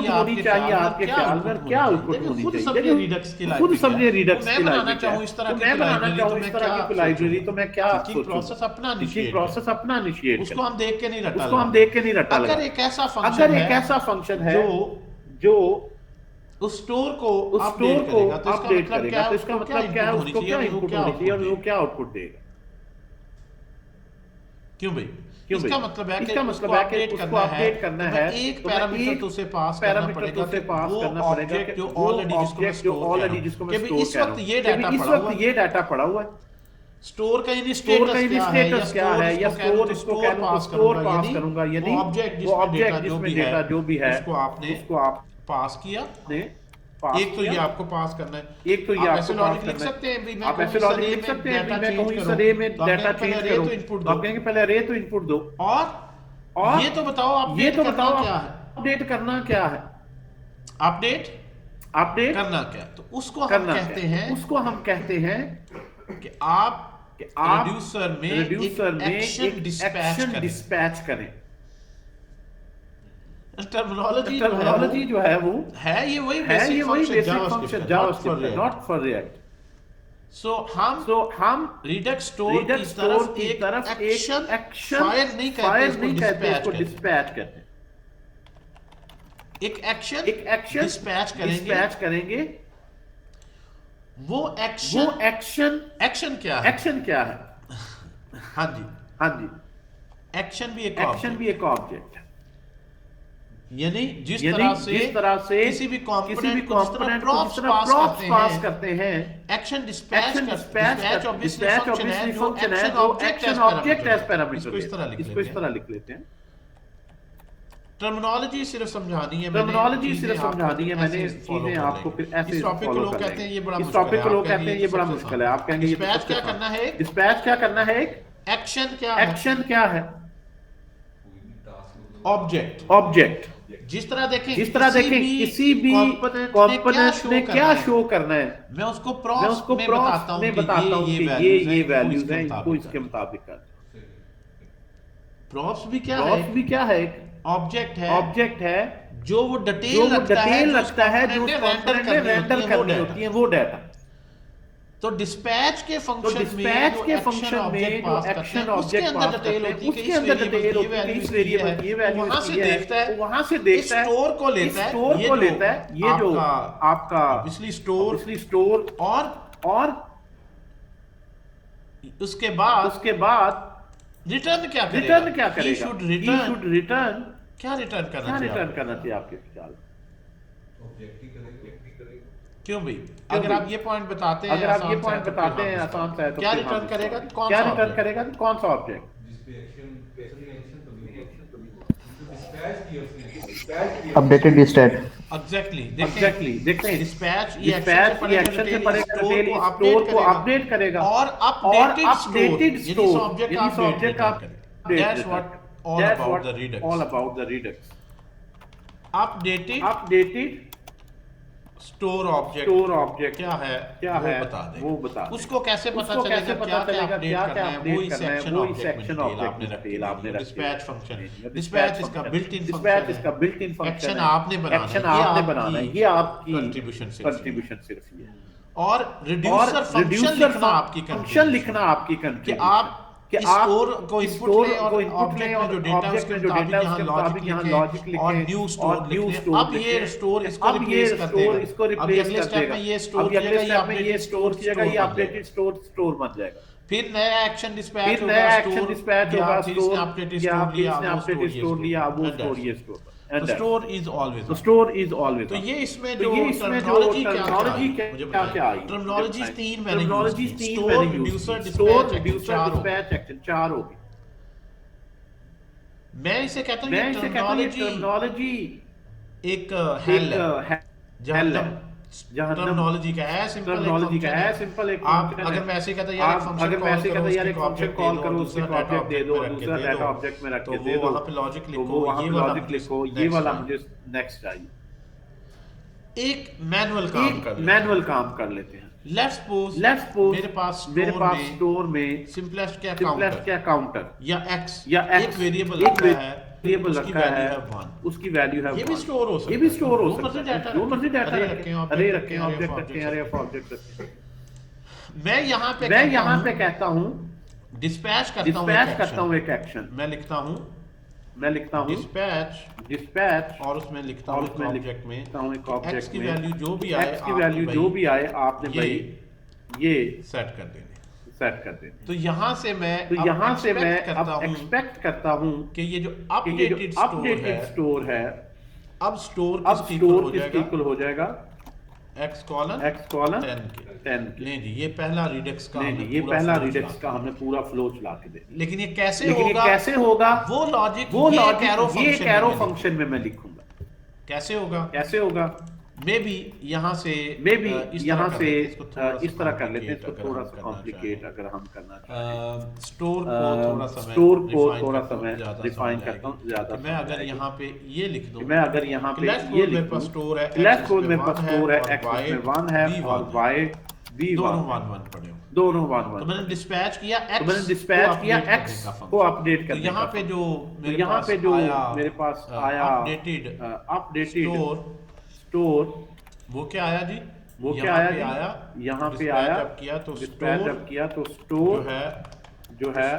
होनी चाहिए आपके ख्याल में? क्या आउटपुट होनी चाहिए? खुद समझे रिडक्स की लाइब्रेरी। मैं बनाना चाहूँ इस तरह की लाइब्रेरी, तो मैं क्या प्रोसेस अपना इनिशिएट उसको हम देख के नहीं रटा। अगर एक ऐसा फंक्शन है जो उस स्टोर को अपडेट करेगा, तो इसका मतलब क्या है? उसको क्या इनपुट होनी चाहिए और वो क्या आउटपुट देगा? क्यों भाई? इसका मतलब है कि उसको अपडेट करना है एक तो पैरामीटर तो उसे पास करना पड़ेगा जो ऑलरेडी जिसको मैं इस वक्त ये डाटा पड़ा हुआ है। स्टोर का स्टेटस क्या है, या स्टोर पास करूंगा, यानी ऑब्जेक्ट जिसमें डेटा जो भी है उसको आप पास किया। एक तो ये आपको पास करना है, एक तो ये आपको लॉजिक लिख सकते हैं, आप ऐसे लॉजिक लिख सकते हैं मैं कहूं इस अरे में डाटा चेंज करो, आप कहेंगे पहले अरे तो इनपुट दो, और ये तो बताओ क्या है, अपडेट करना क्या है, अपडेट करना क्या। तो उसको हम कहते हैं कि आप रिड्यूसर में एक एक्शन डिस्पैच करें। टर्मिनोलॉजी जो है वो है ये वही बेसिक फंक्शन जावास्क्रिप्ट है, नॉट फॉर रिएक्ट। सो हम रिडक्स स्टोर की तरफ एक एक्शन फायर नहीं कहते इसको डिस्पैच कहते हैं। एक एक्शन डिस्पैच करेंगे। वो एक्शन क्या है? हाँ जी एक्शन भी एक ऑब्जेक्ट है। यानी जिस तरह से किसी भी कंपोनेंट को पास करते हैं, एक्शन डिस्पैच ऑब्वियसली फंक्शन है जो एक्शन ऑब्जेक्ट एज पैरामीटर, इसको इस तरह लिख लेते हैं। टर्मिनोलॉजी सिर्फ समझानी है मैंने चीजें आपको फिर ऐसे इस टॉपिक को लोग कहते हैं ये बड़ा मुश्किल है। आप कहेंगे डिस्पैच क्या करना है, एक्शन क्या है? ऑब्जेक्ट। जिस तरह देखें किसी भी कंपोनेंट ने क्या शो करना है, मैं उसको प्रॉप्स में बताता हूं कि ये वैल्यूज हैं, इनको इसके मुताबिक कर। प्रॉप्स भी क्या है? ऑब्जेक्ट है जो वो डिटेल रखता है जो रेंडर करनी होती है वो डाटा। तो डिस्पैच के फंक्शन में जो एक्शन ऑब्जेक्ट पास करते हैं उसके अंदर डिटेल होती है, इस वेरिएबल की ये वैल्यू वहां से देखता है स्टोर को लेता है ये जो आपका ऑब्वियसली स्टोर और उसके बाद रिटर्न क्या करेगा? He should return क्या रिटर्न करना चाहिए आपके ख्याल? क्यों भाई? अगर आप ये पॉइंट बताते हैं आसान सा है तो क्या रिटर्न करेगा? कौन सा ऑब्जेक्ट? Updated dispatch. एग्जैक्टली देखते हैं डिस्पैच ये एक्शन से पड़ेगा डिटेल स्टोर को अपडेट करेगा और अपडेटेड स्टोर ऑब्जेक्ट का that's what all about the Redux updated store object क्या है वो बता दे उसको कैसे पता चलेगा क्या अपडेट करना है वो इस एक्शन ऑब्जेक्ट में डिटेल आपने डिस्पैच फंक्शन डिस्पैच इसका बिल्ट इन फंक्शन एक्शन आपने बनाना है ये आपकी कंट्रीब्यूशन सिर्फ ये और रिड्यूसर फंक्शन लिखना आपकी कंट्रीब्यूशन आप स्टोर को इनपुट लें और ऑब्जेक्ट में जो डेटा उसके मुताबिक यहाँ लॉजिक लिखें और न्यू स्टोर अब ये स्टोर इसको रिप्लेस कर देगा अब अगले स्टेप में ये स्टोर किएगा ये अपडेटेड स्टोर बन जाएगा फिर नया एक्शन डिस्पैच होगा स्टोर अपडेटेड स्टोर लिया वो स्टोर ये स्टोर स्टोर इज ऑलवेज तो ये इसमें जो टर्मिनोलॉजी क्या आई टर्मिनोलॉजी तीन मैंने स्टोर रिड्यूसर डिस्पैच एक्शन चार होगी मैं इसे कहता हूं टर्मिनोलॉजी एक हेल है जहां टर्मिनोलॉजी का है सिंपल एक आप अगर मैं ऐसे कहता यार एक फंक्शन कॉल करो उससे ऑब्जेक्ट दे दो दूसरा डाटा ऑब्जेक्ट में रख के दे दो वहां पे लॉजिक लिखो ये वाला मुझे नेक्स्ट चाहिए एक मैनुअल काम कर लेते हैं लेट्स सपोज मेरे पास स्टोर में सिंपलेस्ट क्या काउंटर या x एक वेरिएबल रखा है उसकी वैल्यू है ये भी स्टोर हो सकता है जो मर्जी डाटा अरे रखें ऑब्जेक्ट रखें अरे ऑब्जेक्ट रखें मैं यहां पे कहता हूं डिस्पैच करता हूं एक एक्शन मैं लिखता हूं डिस्पैच और उसमें लिखता हूं ऑब्जेक्ट में x की वैल्यू जो भी आए आपने भाई ये सेट कर देनी तो यहाँ से मैं एक्सपेक्ट करता हूँ कि ये जो अपडेटेड स्टोर है अब स्टोर किसके इक्वल हो जाएगा x कॉलन 10 नहीं जी ये पहला रिडक्स का हमने पूरा फ्लो चला के दे लेकिन ये कैसे होगा वो लॉजिक ये कैरो फंक्शन में मैं लिखूंगा कैसे होगा मे बी यहाँ से इस तरह कर लेते हैं इसको थोड़ा सा कॉम्प्लिकेट अगर हम करना चाहें स्टोर को थोड़ा समय डिफाइन करता हूँ ज्यादा मैं अगर यहाँ पे ये लिख दूं मेरे पास स्टोर है x में 1 है और y भी दोनों 1 तो मैंने डिस्पैच किया x को अपडेट कर यहाँ पे जो मेरे पास आया अपडेटेड स्टोर वो क्या आया जी यहाँ पे आया जब किया तो स्टोर जो है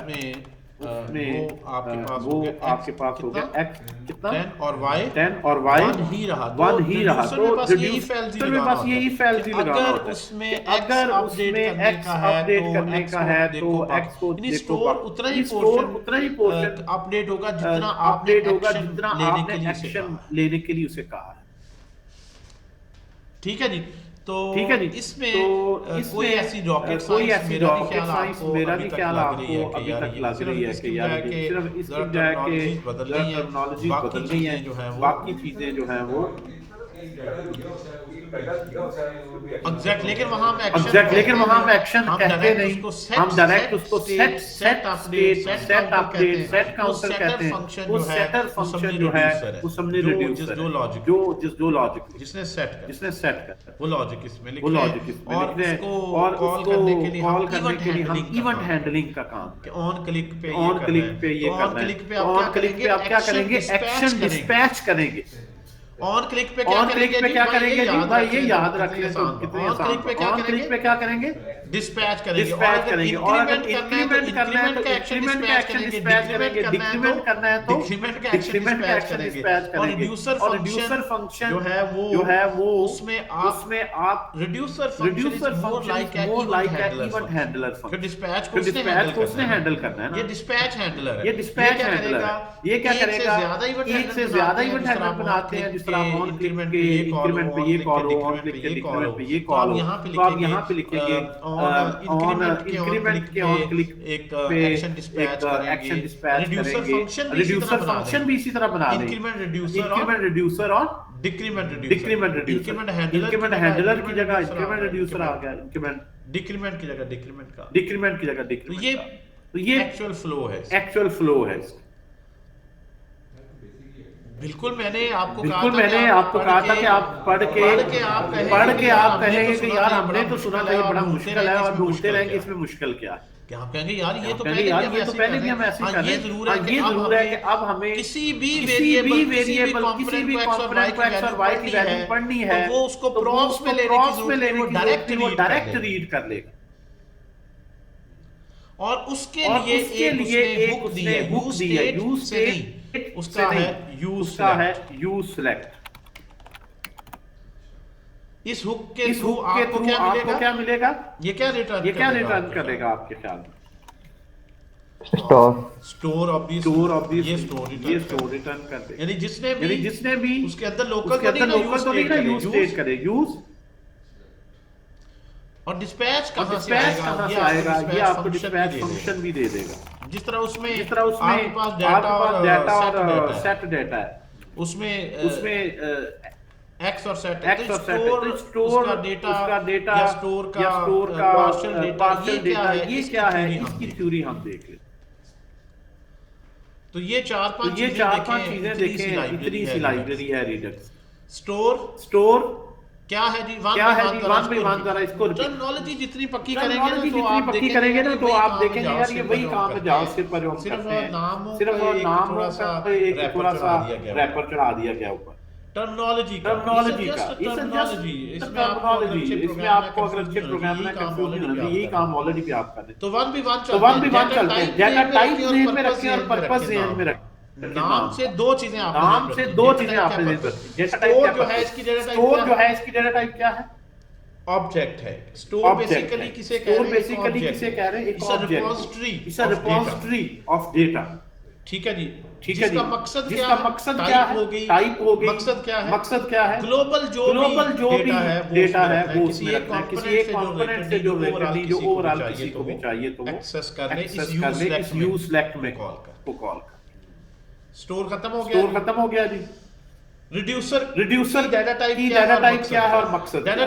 उसमें आपके पास हो गया x कितना 10 और y 1 ही रहा तो रिड्यूसर में बस ये if else ही लगाना होता है अगर उसमें x अपडेट करने का है तो x को स्टोर उतना ही पोर्शन अपडेट होगा जितना आपने एक्शन लेने के लिए उसे कहा है ठीक है जी तो इसमें कोई ऐसी रॉकेट साइंस मेरा भी ख्याल आपको अभी तक लग रही है कि यार सिर्फ इसकी जाके टेक्नोलॉजी बदल रही है जो है बाकी चीजें जो हैं वो लेकिन वहां में एक्शन कहते नहीं हम डायरेक्ट उसको सेट अपडेट काउंटर कहते हैं वो सेटर फंक्शन जो है वो हमने रिड्यूसर जो लॉजिक जिसने सेट कर वो लॉजिक इसमें लिखे और उसको कॉल करने के लिए हम इवेंट हैंडलिंग का काम ऑन क्लिक पे ये करना है ऑन क्लिक पे आप क्या करेंगे एक्शन डिस्पैच करेंगे ऑन क्लिक पे क्या करेंगे जी भाई ये याद रख लें तो कितने ऑन क्लिक पे क्या करेंगे डिस्पैच करेंगे और अगर इंक्रीमेंट करना है तो इंक्रीमेंट का एक्शन डिस्पैच करेंगे डिक्रीमेंट करना है तो डिक्रीमेंट का एक्शन डिस्पैच करेंगे और रिड्यूसर फंक्शन जो है वो उसमें आप reducer function more like event handler function dispatch को उसने हैंडल करना है ना ये डिस्पैच हैंडलर है ये क्या करेगा एक से ज्यादा इवेंट हैंडलर बनाते हैं जिस तरह ऑन इंक्रीमेंट पे ये कॉल हो, ऑन क्लिक के डिक्रीमेंट पे ये कॉल हो, तो आप यहाँ पे लिखेंगे ऑन इंक्रीमेंट के ऑन क्लिक पे एक्शन डिस्पैच करेंगे। रिड्यूसर फंक्शन भी इसी तरह बना देंगे, इंक्रीमेंट रिड्यूसर और डिक्रीमेंट रिड्यूसर। इंक्रीमेंट हैंडलर की जगह इंक्रीमेंट रिड्यूसर आ गया, इंक्रीमेंट डिक्रीमेंट की जगह डिक्रीमेंट का, डिक्रीमेंट की जगह डिक्रीमेंट। तो ये एक्चुअल फ्लो है, एक्चुअल फ्लो है। बिल्कुल मैंने आपको कहा था कि आप पढ़ के आप कहेंगे कि यार हमने तो सुना था ये बड़ा मुश्किल है और ढूंढते रहेंगे इसमें मुश्किल क्या है। क्या आप कहेंगे यार ये तो पहले भी हम ऐसे कर रहे हैं। ये जरूर है कि अब हमें किसी भी वेरिएबल किसी भी कंपोनेंट को एक्स और वाई की वैल्यू पढ़नी है तो वो उसको प्रॉप्स में लेने की जरूरत है, वो डायरेक्ट रीड कर लेगा। और उसके लिए एक बुक दी है, यूज से नहीं, उसका है यूज सेलेक्ट। इस हुक के थ्रू आपको क्या मिलेगा? ये क्या रिटर्न करेगा आपके ख्याल में? स्टोर ऑब्वियसली ये स्टोर रिटर्न कर देगा। यानी जिसने भी उसके अंदर लोकल तो नहीं ना यूज स्टेट करे, यूज और डिस्पैच कहां से आएगा? ये आपको डिस्पैच फंक्शन भी दे देगा। जिस तरह उसमें आपके पास डाटा और सेट डाटा है, उसमें एक्स और सेट है, तो स्टोर का डेटा या स्टोर का पार्शियल डेटा ये क्या है, इसकी थ्योरी हम देख लें। तो ये चार पांच चीजें देखें, इतनी सी लाइब्रेरी है रिडक्स। स्टोर क्या है जी? वन बाय वन जरा इसको टर्मिनोलॉजी जितनी पक्की करेंगे ना तो आप देखेंगे यार ये वही काम है जावास्क्रिप्ट पर जो हम करते हैं, सिर्फ नाम का एक थोड़ा सा रैपर चढ़ा दिया गया ऊपर टर्मिनोलॉजी का। इसमें आपको अगर अच्छे प्रोग्राम में कंफ्यूजन होती है, यही काम ऑलरेडी भी आप कर रहे हैं। तो वन बाय वन चलते हैं। डाटा टाइप ज़हन में रखें और पर्पस ज़हन में रखें। नाम से दो चीजें आपने स्टोर जो है इसकी डाटा टाइप क्या है? ऑब्जेक्ट है। स्टोर बेसिकली किसे कह रहे हैं? एक रिपोजिटरी ऑफ डेटा। ठीक है जी, जिसका मकसद क्या है? टाइप हो गई। मकसद क्या है? ग्लोबल जो भी डेटा है वो किसी एक कंपोनेंट से जो ओवरऑल किसी को भी चाहिए तो एक्सेस करने इस यूज सेलेक्ट में कॉल। स्टोर खत्म हो गया जी। रिड्यूसर डाटा टाइप क्या है और मकसद डाटा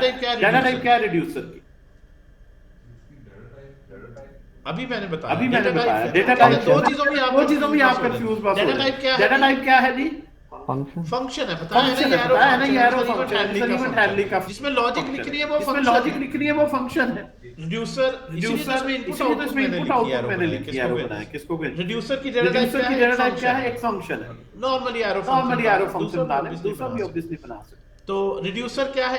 टाइप क्या है रिड्यूसर की? अभी मैंने बताया डेटा टाइप दो चीजों में आप कंफ्यूज बस हो। डाटा टाइप क्या है जी? फंक्शन है, बताया ना ये एरो फंक्शन हैंडलिंग का, जिसमें लॉजिक लिख रही है वो फंक्शन है। रिड्यूसर में इनपुट आउटपुट मैंने लिखी है, बनाया किसको? रिड्यूसर की डाटा टाइप क्या है? एक फंक्शन है। नॉर्मली एरो फंक्शन डालें, दूसरा भी ऑब्वियसली बना सकते। तो रिड्यूसर क्या है?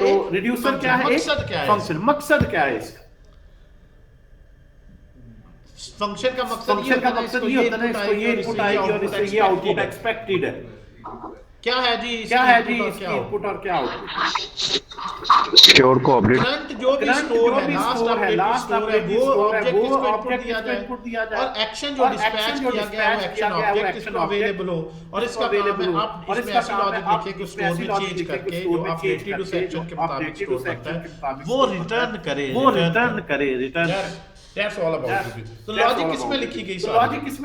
मकसद क्या है इसका? फंक्शन का मकसद ये होता है इसको ये इनपुट आएगी और इससे ये आउटपुट एक्सपेक्टेड है। क्या है जी इसकी इनपुट और क्या आउटपुट? स्टोर को अपडेट करंट जो भी स्टोर है लास्ट अपडेट वो ऑब्जेक्ट को इनपुट दिया जाए और एक्शन जो डिस्पैच किया गया है वो एक्शन ऑब्जेक्ट इसको अवेलेबल हो और इसका काम है आप इसमें ऐसी लॉजिक लिखिए कि स्टोर में चेंज करके जो आप अपडेटेड सेक्शन के मुताबिक स्टोर करता है वो रिटर्न करे। That's all about it. तो लॉजिक किसमें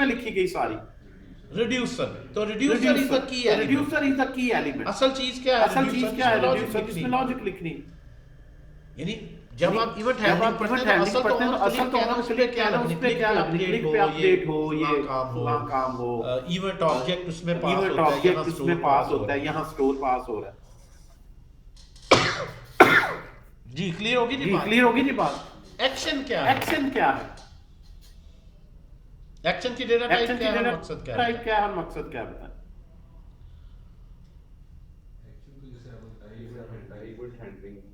लिखी गई सारी? रिड्यूसर। तो reducer is the key element. असल चीज क्या है? रिड्यूसर इसमें लॉजिक लिखनी। यानी जब आप इवेंट हैंडलिंग पढ़ते हैं तो असल तो हम उसमें क्या क्लिक पे अपडेट हो, ये काम हो, इवेंट ऑब्जेक्ट उसमें पास होता है, यहाँ स्टोर पास हो रहा है। जी क्लियर होगी जी बात। एक्शन क्या है? एक्शन की डेटा टाइप क्या है? मकसद क्या है? बताएं।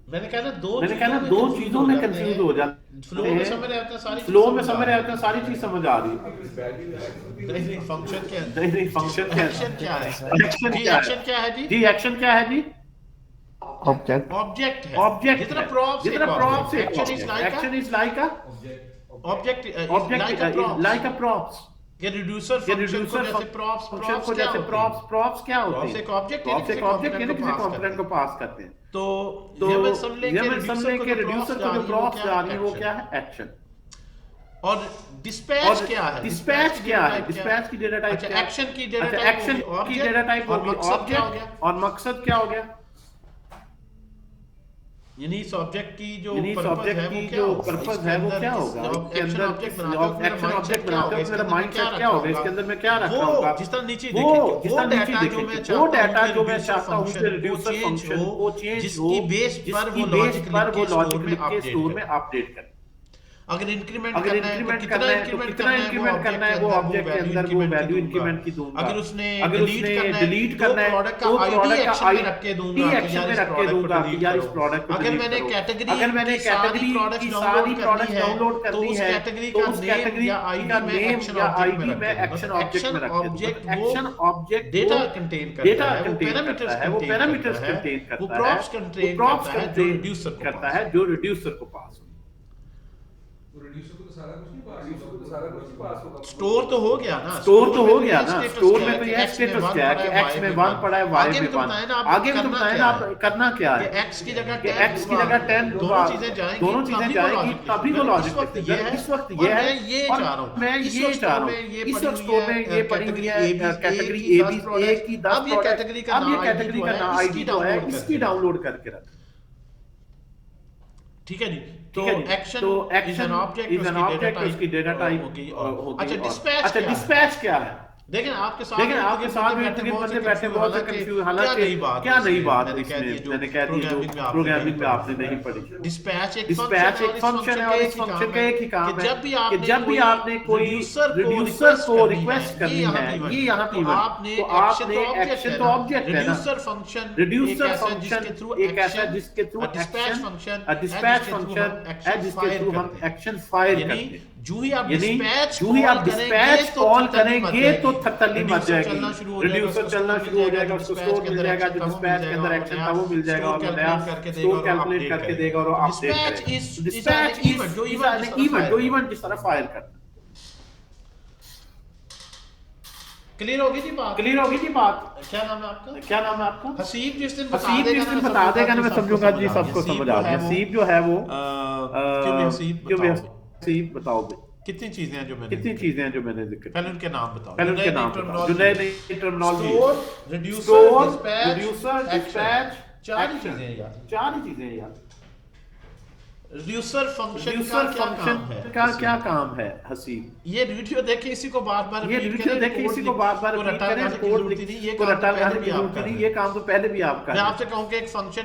मैंने कहा ना दो चीजों में कंफ्यूज हो जाते हैं। फ्लो में समझ रहे होते हैं सारी चीज समझ आ रही है। फंक्शन क्या है? एक्शन क्या है जी? ऑब्जेक्ट है। जितना props action is like a props. कि रिड्यूसर फंक्शन को जैसे प्रॉप्स क्या होते हैं? एक ऑब्जेक्ट यानी किसी कंपोनेंट को पास करते हैं। तो ये समझ लें कि रिड्यूसर को जो प्रॉप्स जा रही है वो क्या है? एक्शन। और डिस्पैच क्या है? डिस्पैच की डेटा टाइप क्या है? एक्शन की डेटा टाइप होगी ऑब्जेक्ट, और मकसद क्या हो गया? यानी इस ऑब्जेक्ट की जो पर्पस है वो क्या होगा? इसके अंदर एक्शन ऑब्जेक्ट बनाते हो, मेरा माइंडसेट क्या होगा? इसके अंदर मैं क्या रखा होगा? जिस तरह नीचे देखें वो डाटा जो मैं चाहता हूं कि रिड्यूसर फंक्शन वो चेंज हो, जिसकी बेस पर वो लॉजिक लिख के स्टोर में अपडेट कर। अगर इंक्रीमेंट करना है तो कितना इंक्रीमेंट करना है वो ऑब्जेक्ट के अंदर वो वैल्यू इंक्रीमेंट की दूंगा। अगर उसने डिलीट करना है तो प्रोडक्ट का आईडी रख के दूंगा कि यार इस प्रोडक्ट को। अगर मैंने कैटेगरी की सारी प्रोडक्ट्स डाउनलोड करनी है तो उस कैटेगरी का नेम या आईडी में एक्शन ऑब्जेक्ट में रख दूंगा। एक्शन ऑब्जेक्ट डेटा कंटेन करता है, वो पैरामीटर्स कंटेन करता है, वो प्रॉप्स कंटेन करता है जो रिड्यूसर को पास हो। स्टोर तो हो गया ना, स्टोर में तो ये स्टेटस क्या है कि x में 1 पड़ा है, y में 1। आगे भी तो बताया ना आप करना क्या है? x की जगह 10 दोनों चीजें जाएंगी तभी तो लॉजिक है। इस वक्त ये है, मैं ये चाह रहा हूं इस वक्त स्टोर में ये पड़ी हुई है कैटेगरी ए की 10 अब ये कैटेगरी का नाम आईडी जो है इसकी डाउनलोड करके रख। ठीक है जी। तो एक्शन इज एन ऑब्जेक्ट, उसकी डेटा टाइप होगी। अच्छा, डिस्पैच क्या है? देखें आपके साथ में बंदे बैठे बहुत कंफ्यूज, हालांकि क्या नई बात मैंने कह दी जो प्रोग्रामिंग में आपने नहीं पढ़ी। डिस्पैच एक फंक्शन है और इस फंक्शन का एक ही काम है कि जब भी आपने कोई रिड्यूसर को रिक्वेस्ट करनी है, ये यहाँ पे तो आपने एक्शन तो ऑब्जेक्ट है ना, रिड्यूसर फंक्शन एक ऐसा जिसके थ्रू डिस्पैच फंक्शन है जिसके थ्रू हम एक्शन फायर करते हैं। जो ही आप डिस्पैच कॉल करेंगे तो थतली मच जाएगी, रिड्यूसर चलना शुरू हो जाएगा, उसको स्टोर मिल जाएगा, जो डिस्पैच के अंदर एक्शन था वो मिल जाएगा और नया स्टोर कैलकुलेट करके देगा और अपडेट करेगा। डिस्पैच इज जो इवेंट जिस तरह फायर करता है। क्लियर होगी जी बात? क्या नाम है आपका? हसीब जिस दिन बता देगा ना मैं समझूंगा जी, सबको समझ आ गया। हसीब जो है वो क्यों हसीब बताओ कितनी चीजें हैं जो मैंने जिक्र। पहले उनके नाम बताओ। जो नई टर्मिनोलॉजी, रिड्यूसर, डिस्पैच, चार ही चीजें यार। रिड्यूसर फंक्शन का क्या काम है हसीब? ये वीडियो देखे इसी को बार-बार रिपीट करें, कोड लिखें, ये काम तो पहले भी आपका है। मैं आपसे कहूं कि एक फंक्शन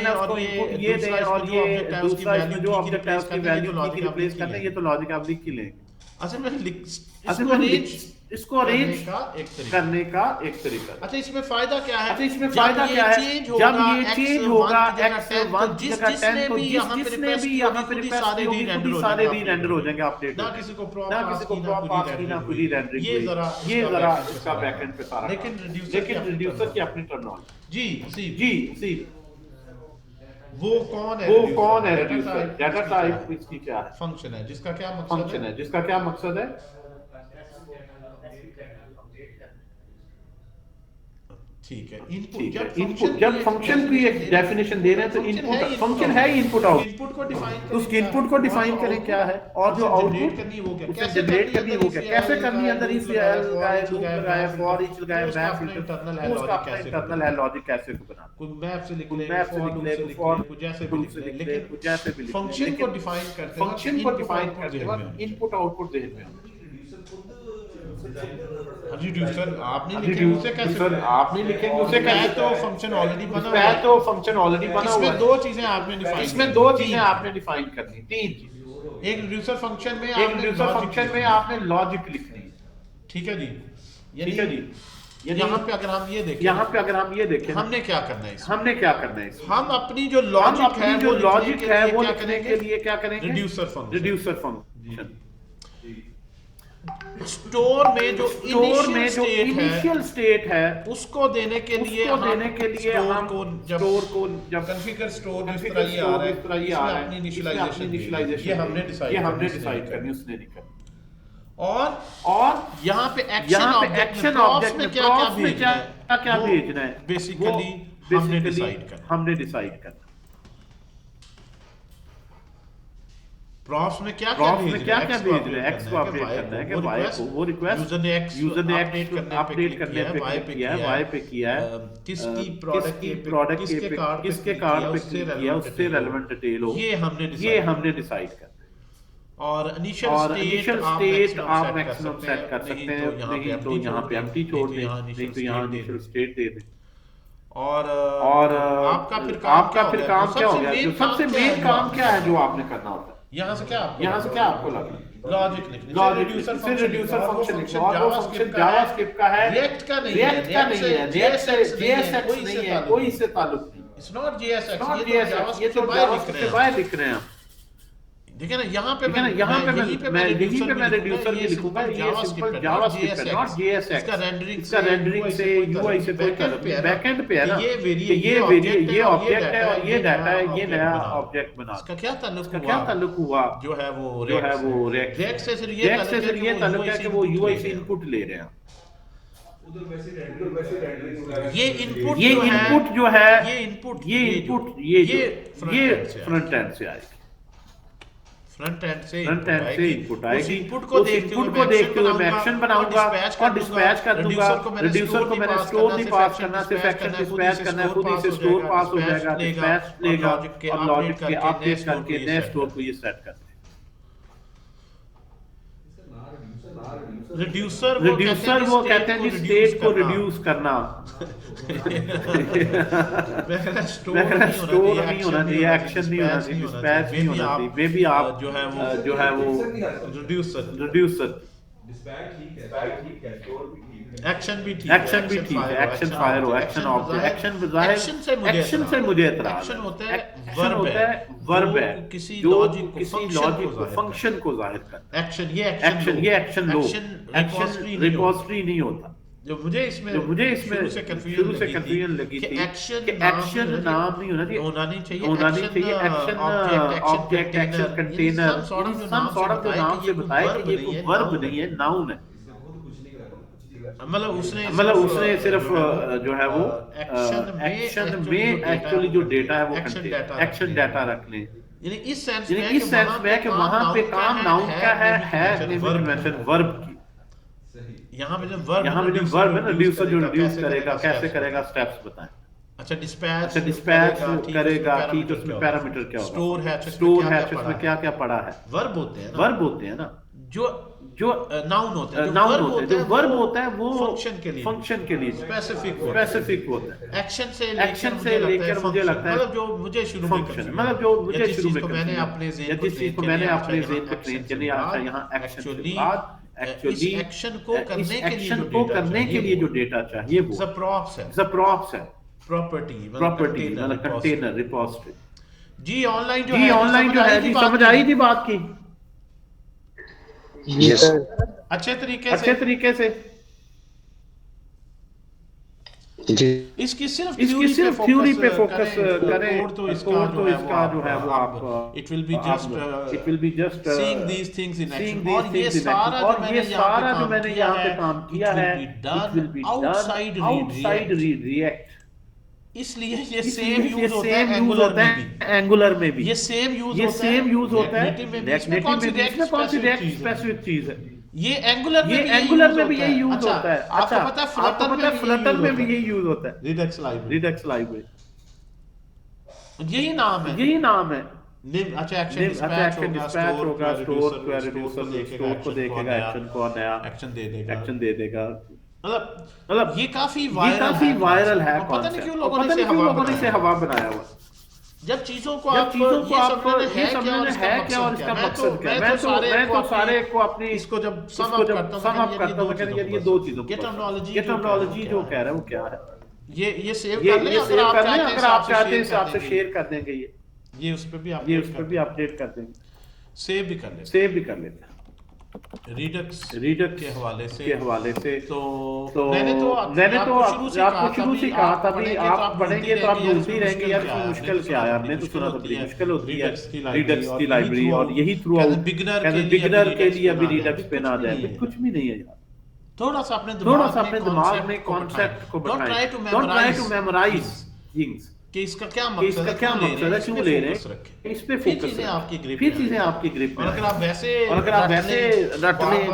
है और ये दे और ये दूसरा इसमें जो ऑब्जेक्ट है उसकी वैल्यू की रिप्लेस करना है, ये तो लॉजिक आप लिख ही लेंगे। इसको अरेंज करने का एक तरीका। अच्छा, इसमें फायदा क्या है? जब ये चेंज होगा x 1 की जगह 10 तो जिसने भी यहाँ पे रिक्वेस्ट होगी सारे री-रेंडर हो जाएंगे, अपडेट ना किसी को प्रॉप पास की ना कोई री-रेंडरिंग। ये जरा इसका बैकएंड पे सारा। लेकिन रिड्यूसर की अपनी टर्मिनोलॉजी। जी वो कौन है रिड्यूसर? डेटा टाइप इसकी क्या है? फंक्शन है जिसका क्या मकसद है? ठीक है। इनपुट जब फंक्शन की एक डेफिनेशन दे रहे हैं तो इनपुट फंक्शन है इनपुट आउटपुट। उस इनपुट को डिफाइन करें क्या है और जो आउटपुट उसे जनरेट करनी है वो क्या कैसे करनी है? अंदर इफ एल्स लगाए, लूप लगाए, फॉर ईच लगाए, मैप इंटरनल है लॉजिक कैसे को बना, कोई मैप से लिख ले, फॉर जैसे भी फंक्शन को डिफाइन करते वक्त इनपुट आउटपुट देने में रिड्यूसर आपने लिखेंगे उसे कैसे? तो फंक्शन ऑलरेडी बना हुआ है। इसमें दो चीजें आपने डिफाइन करनी, तीन चीजें। एक रिड्यूसर फंक्शन में आपने लॉजिक लिखनी है। ठीक है जी। यहाँ पे अगर हम ये देखें हमने क्या करना है? हम अपनी जो लॉजिक है वो लिखने के लिए क्या करेंगे? Reducer function. स्टोर में जो इनिशियल स्टेट है उसको देने के लिए हम स्टोर को जब कॉन्फ़िगर स्टोर इस तरह ये आ रहा है, अपनी इनिशियलाइजेशन ये हमने डिसाइड करनी, उसने नहीं करनी। और यहाँ पे एक्शन ऑब्जेक्ट में प्रॉप्स में क्या भेजना है, बेसिकली हमने डिसाइड करना प्रॉप्स में क्या भेज रहे हैं, एक्स को अपडेट करना है कि वाई को, वो रिक्वेस्ट यूजर ने अपडेट करने पे किया है, वाई पे किया है, किसकी प्रोडक्ट किसके कार्ड पे किया, उससे रेलेवेंट डिटेल हो, ये हमने डिसाइड करना है। और इनिशियल स्टेट आप मैक्सिमम सेट कर सकते हैं, नहीं तो यहाँ पे एम्प्टी छोड़ दें, नहीं तो यहाँ इनिशियल स्टेट दे दें। और आपका फिर काम क्या हो गया, जो सबसे मेन काम क्या है जो आपने करना होता है, यहाँ से क्या आपको लगा, लॉजिक लिखना, रिड्यूसर फंक्शन लिखना, और वो फंक्शन जावास्क्रिप्ट का है, रिएक्ट का नहीं है, JSX नहीं है, कोई इससे ताल्लुक नहीं, इट्स नॉट JSX, ये तो जावास्क्रिप्ट से बाहर लिख रहे हैं आप। देखिए ना यहाँ पे मैं यहीं पे मैं रिड्यूसर भी लिखूंगा, ये सिंपल जावास्क्रिप्ट है, नॉट JSX। इसका रेंडरिंग से UI से कोई ताल्लुक नहीं, बैकएंड पे है ना, ये ऑब्जेक्ट है और ये डाटा है, ये नया ऑब्जेक्ट बना, इसका क्या ताल्लुक हुआ, जो है वो रिएक्ट से सिर्फ ये ताल्लुक है कि वो UI से इनपुट ले रहे हैं। ये इनपुट जो है ये फ्रंट एंड से आएगी, फ्रंट एंड से इनपुट आएगी, उस इनपुट को देखते हुए मैं एक्शन बनाऊंगा और डिस्पैच कर दूंगा। रिड्यूसर को मैंने स्टोर नहीं पास करना, सिर्फ एक्शन डिस्पैच करना है, खुद ही से स्टोर पास हो जाएगा, डिस्पैच लेगा और लॉजिक के अपडेट करके नए स्टोर को ये सेट करते हैं। रिड्यूसर वो कहते हैं कि स्टेट को रिड्यूस करना स्टोर नहीं होना चाहिए, एक्शन नहीं होना चाहिए, डिस्पैच नहीं होना चाहिए, मे बी आप जो है वो रिड्यूसर एक्शन भी ठीक है, एक्शन फायर हो, एक्शन ऑब्जेक्ट, एक्शन से मुझे एतराज, एक्शन होता है वर्ब है, किसी लॉजिक को फंक्शन को जाहिर करता है, एक्शन लो, एक्शन रिपोजिटरी नहीं होता, जो मुझे इसमें शुरू से कंफ्यूजन लगी थी, एक्शन नाम नहीं होना चाहिए, action object, action container, some sort of जो नाम से बताया कि ये कोई वर्ब नहीं है, नाउन है। मतलब उसने सिर्फ जो है वो एक्शन में एक्चुअली जो डेटा है वो एक्शन डाटा रख ले, यानी इस सेंस में कि वहां पे काम नाउन का है वर्ब की, यहाँ पे जो वर्ब है ना, रिड्यूसर जो रिड्यूस करेगा, कैसे करेगा, स्टेप्स बताएं। अच्छा डिस्पैच करेगा, ठीक, उसमें पैरामीटर क्या होगा, स्टोर है, उसमें क्या क्या पड़ा है, वर्ब होते हैं ना, जो नाउन होता है, जो वर्ब होता है वो फंक्शन के लिए स्पेसिफिक होता है, एक्शन से लेकर मुझे लगता है जो मुझे शुरू में मैंने अपने ज़हन पे ट्रेन किया, यहाँ एक्चुअली एक्शन को करने के लिए जो डेटा चाहिए वो प्रॉप्स है, प्रॉपर्टी मतलब कंटेनर, रिपोजिटरी। जी ऑनलाइन जो है, जी समझ आई थी बात की, Yes. अच्छे तरीके से इसकी सिर्फ थ्योरी पे फोकस करें, तो इसका जो है वो आप it will be just seeing these things in action, और ये सारा जो मैंने यहाँ पे काम किया है, it will be done outside react, इसलिए ये सेम यूज होता है एंगुलर में भी, ये सेम यूज होता है नेटिव में कौन सी रिएक्ट स्पेसिफिक चीज है, ये एंगुलर में भी यही यूज होता है। आपको पता है फ्लटर में भी यही यूज होता है, रिडक्स लाइब्रेरी, यही नाम है। अच्छा एक्शन डिस्पैच होगा, स्टोर को देखेगा, एक्शन को नया एक्शन दे देगा, मतलब ये काफी वायरल है, पता नहीं क्यों लोगों ने इसे हवा बनाया हुआ। जब चीजों को आप ये समझना है क्या और इसका मकसद क्या है, मैं तो सारे को अपनी इसको जब सम अप करता हूं, कहते हैं ये दो चीजों को, ये टर्मिनोलॉजी जो कह रहा है वो क्या है, ये सेव कर लें, अगर आप चाहते हैं हिसाब से शेयर कर देंगे, ये उस पे भी अपडेट कर देंगे, सेव भी कर लेते हैं रिडक्स के हवाले से। तो मैंने तो आपको शुरू से कहा था भी आप बढ़ेंगे तो आप ढूंढते ही रहेंगे यार इसमें मुश्किल क्या है, हमने तो सुना था बड़ी मुश्किल होती है रिडक्स की लाइब्रेरी, और यही थ्रू आउट बिगिनर के लिए अभी रिडक्स पे ना जाए, कुछ भी नहीं है यार, थोड़ा सा अपने दिमाग में कॉन्सेप्ट को don't try to memorise things कि इसका क्या मकसद है, क्यों ले रहे हैं, इस पे फोकस चीजें आपकी ग्रिप फिर चीजें आपकी ग्रिप में। और अगर आप वैसे रट लें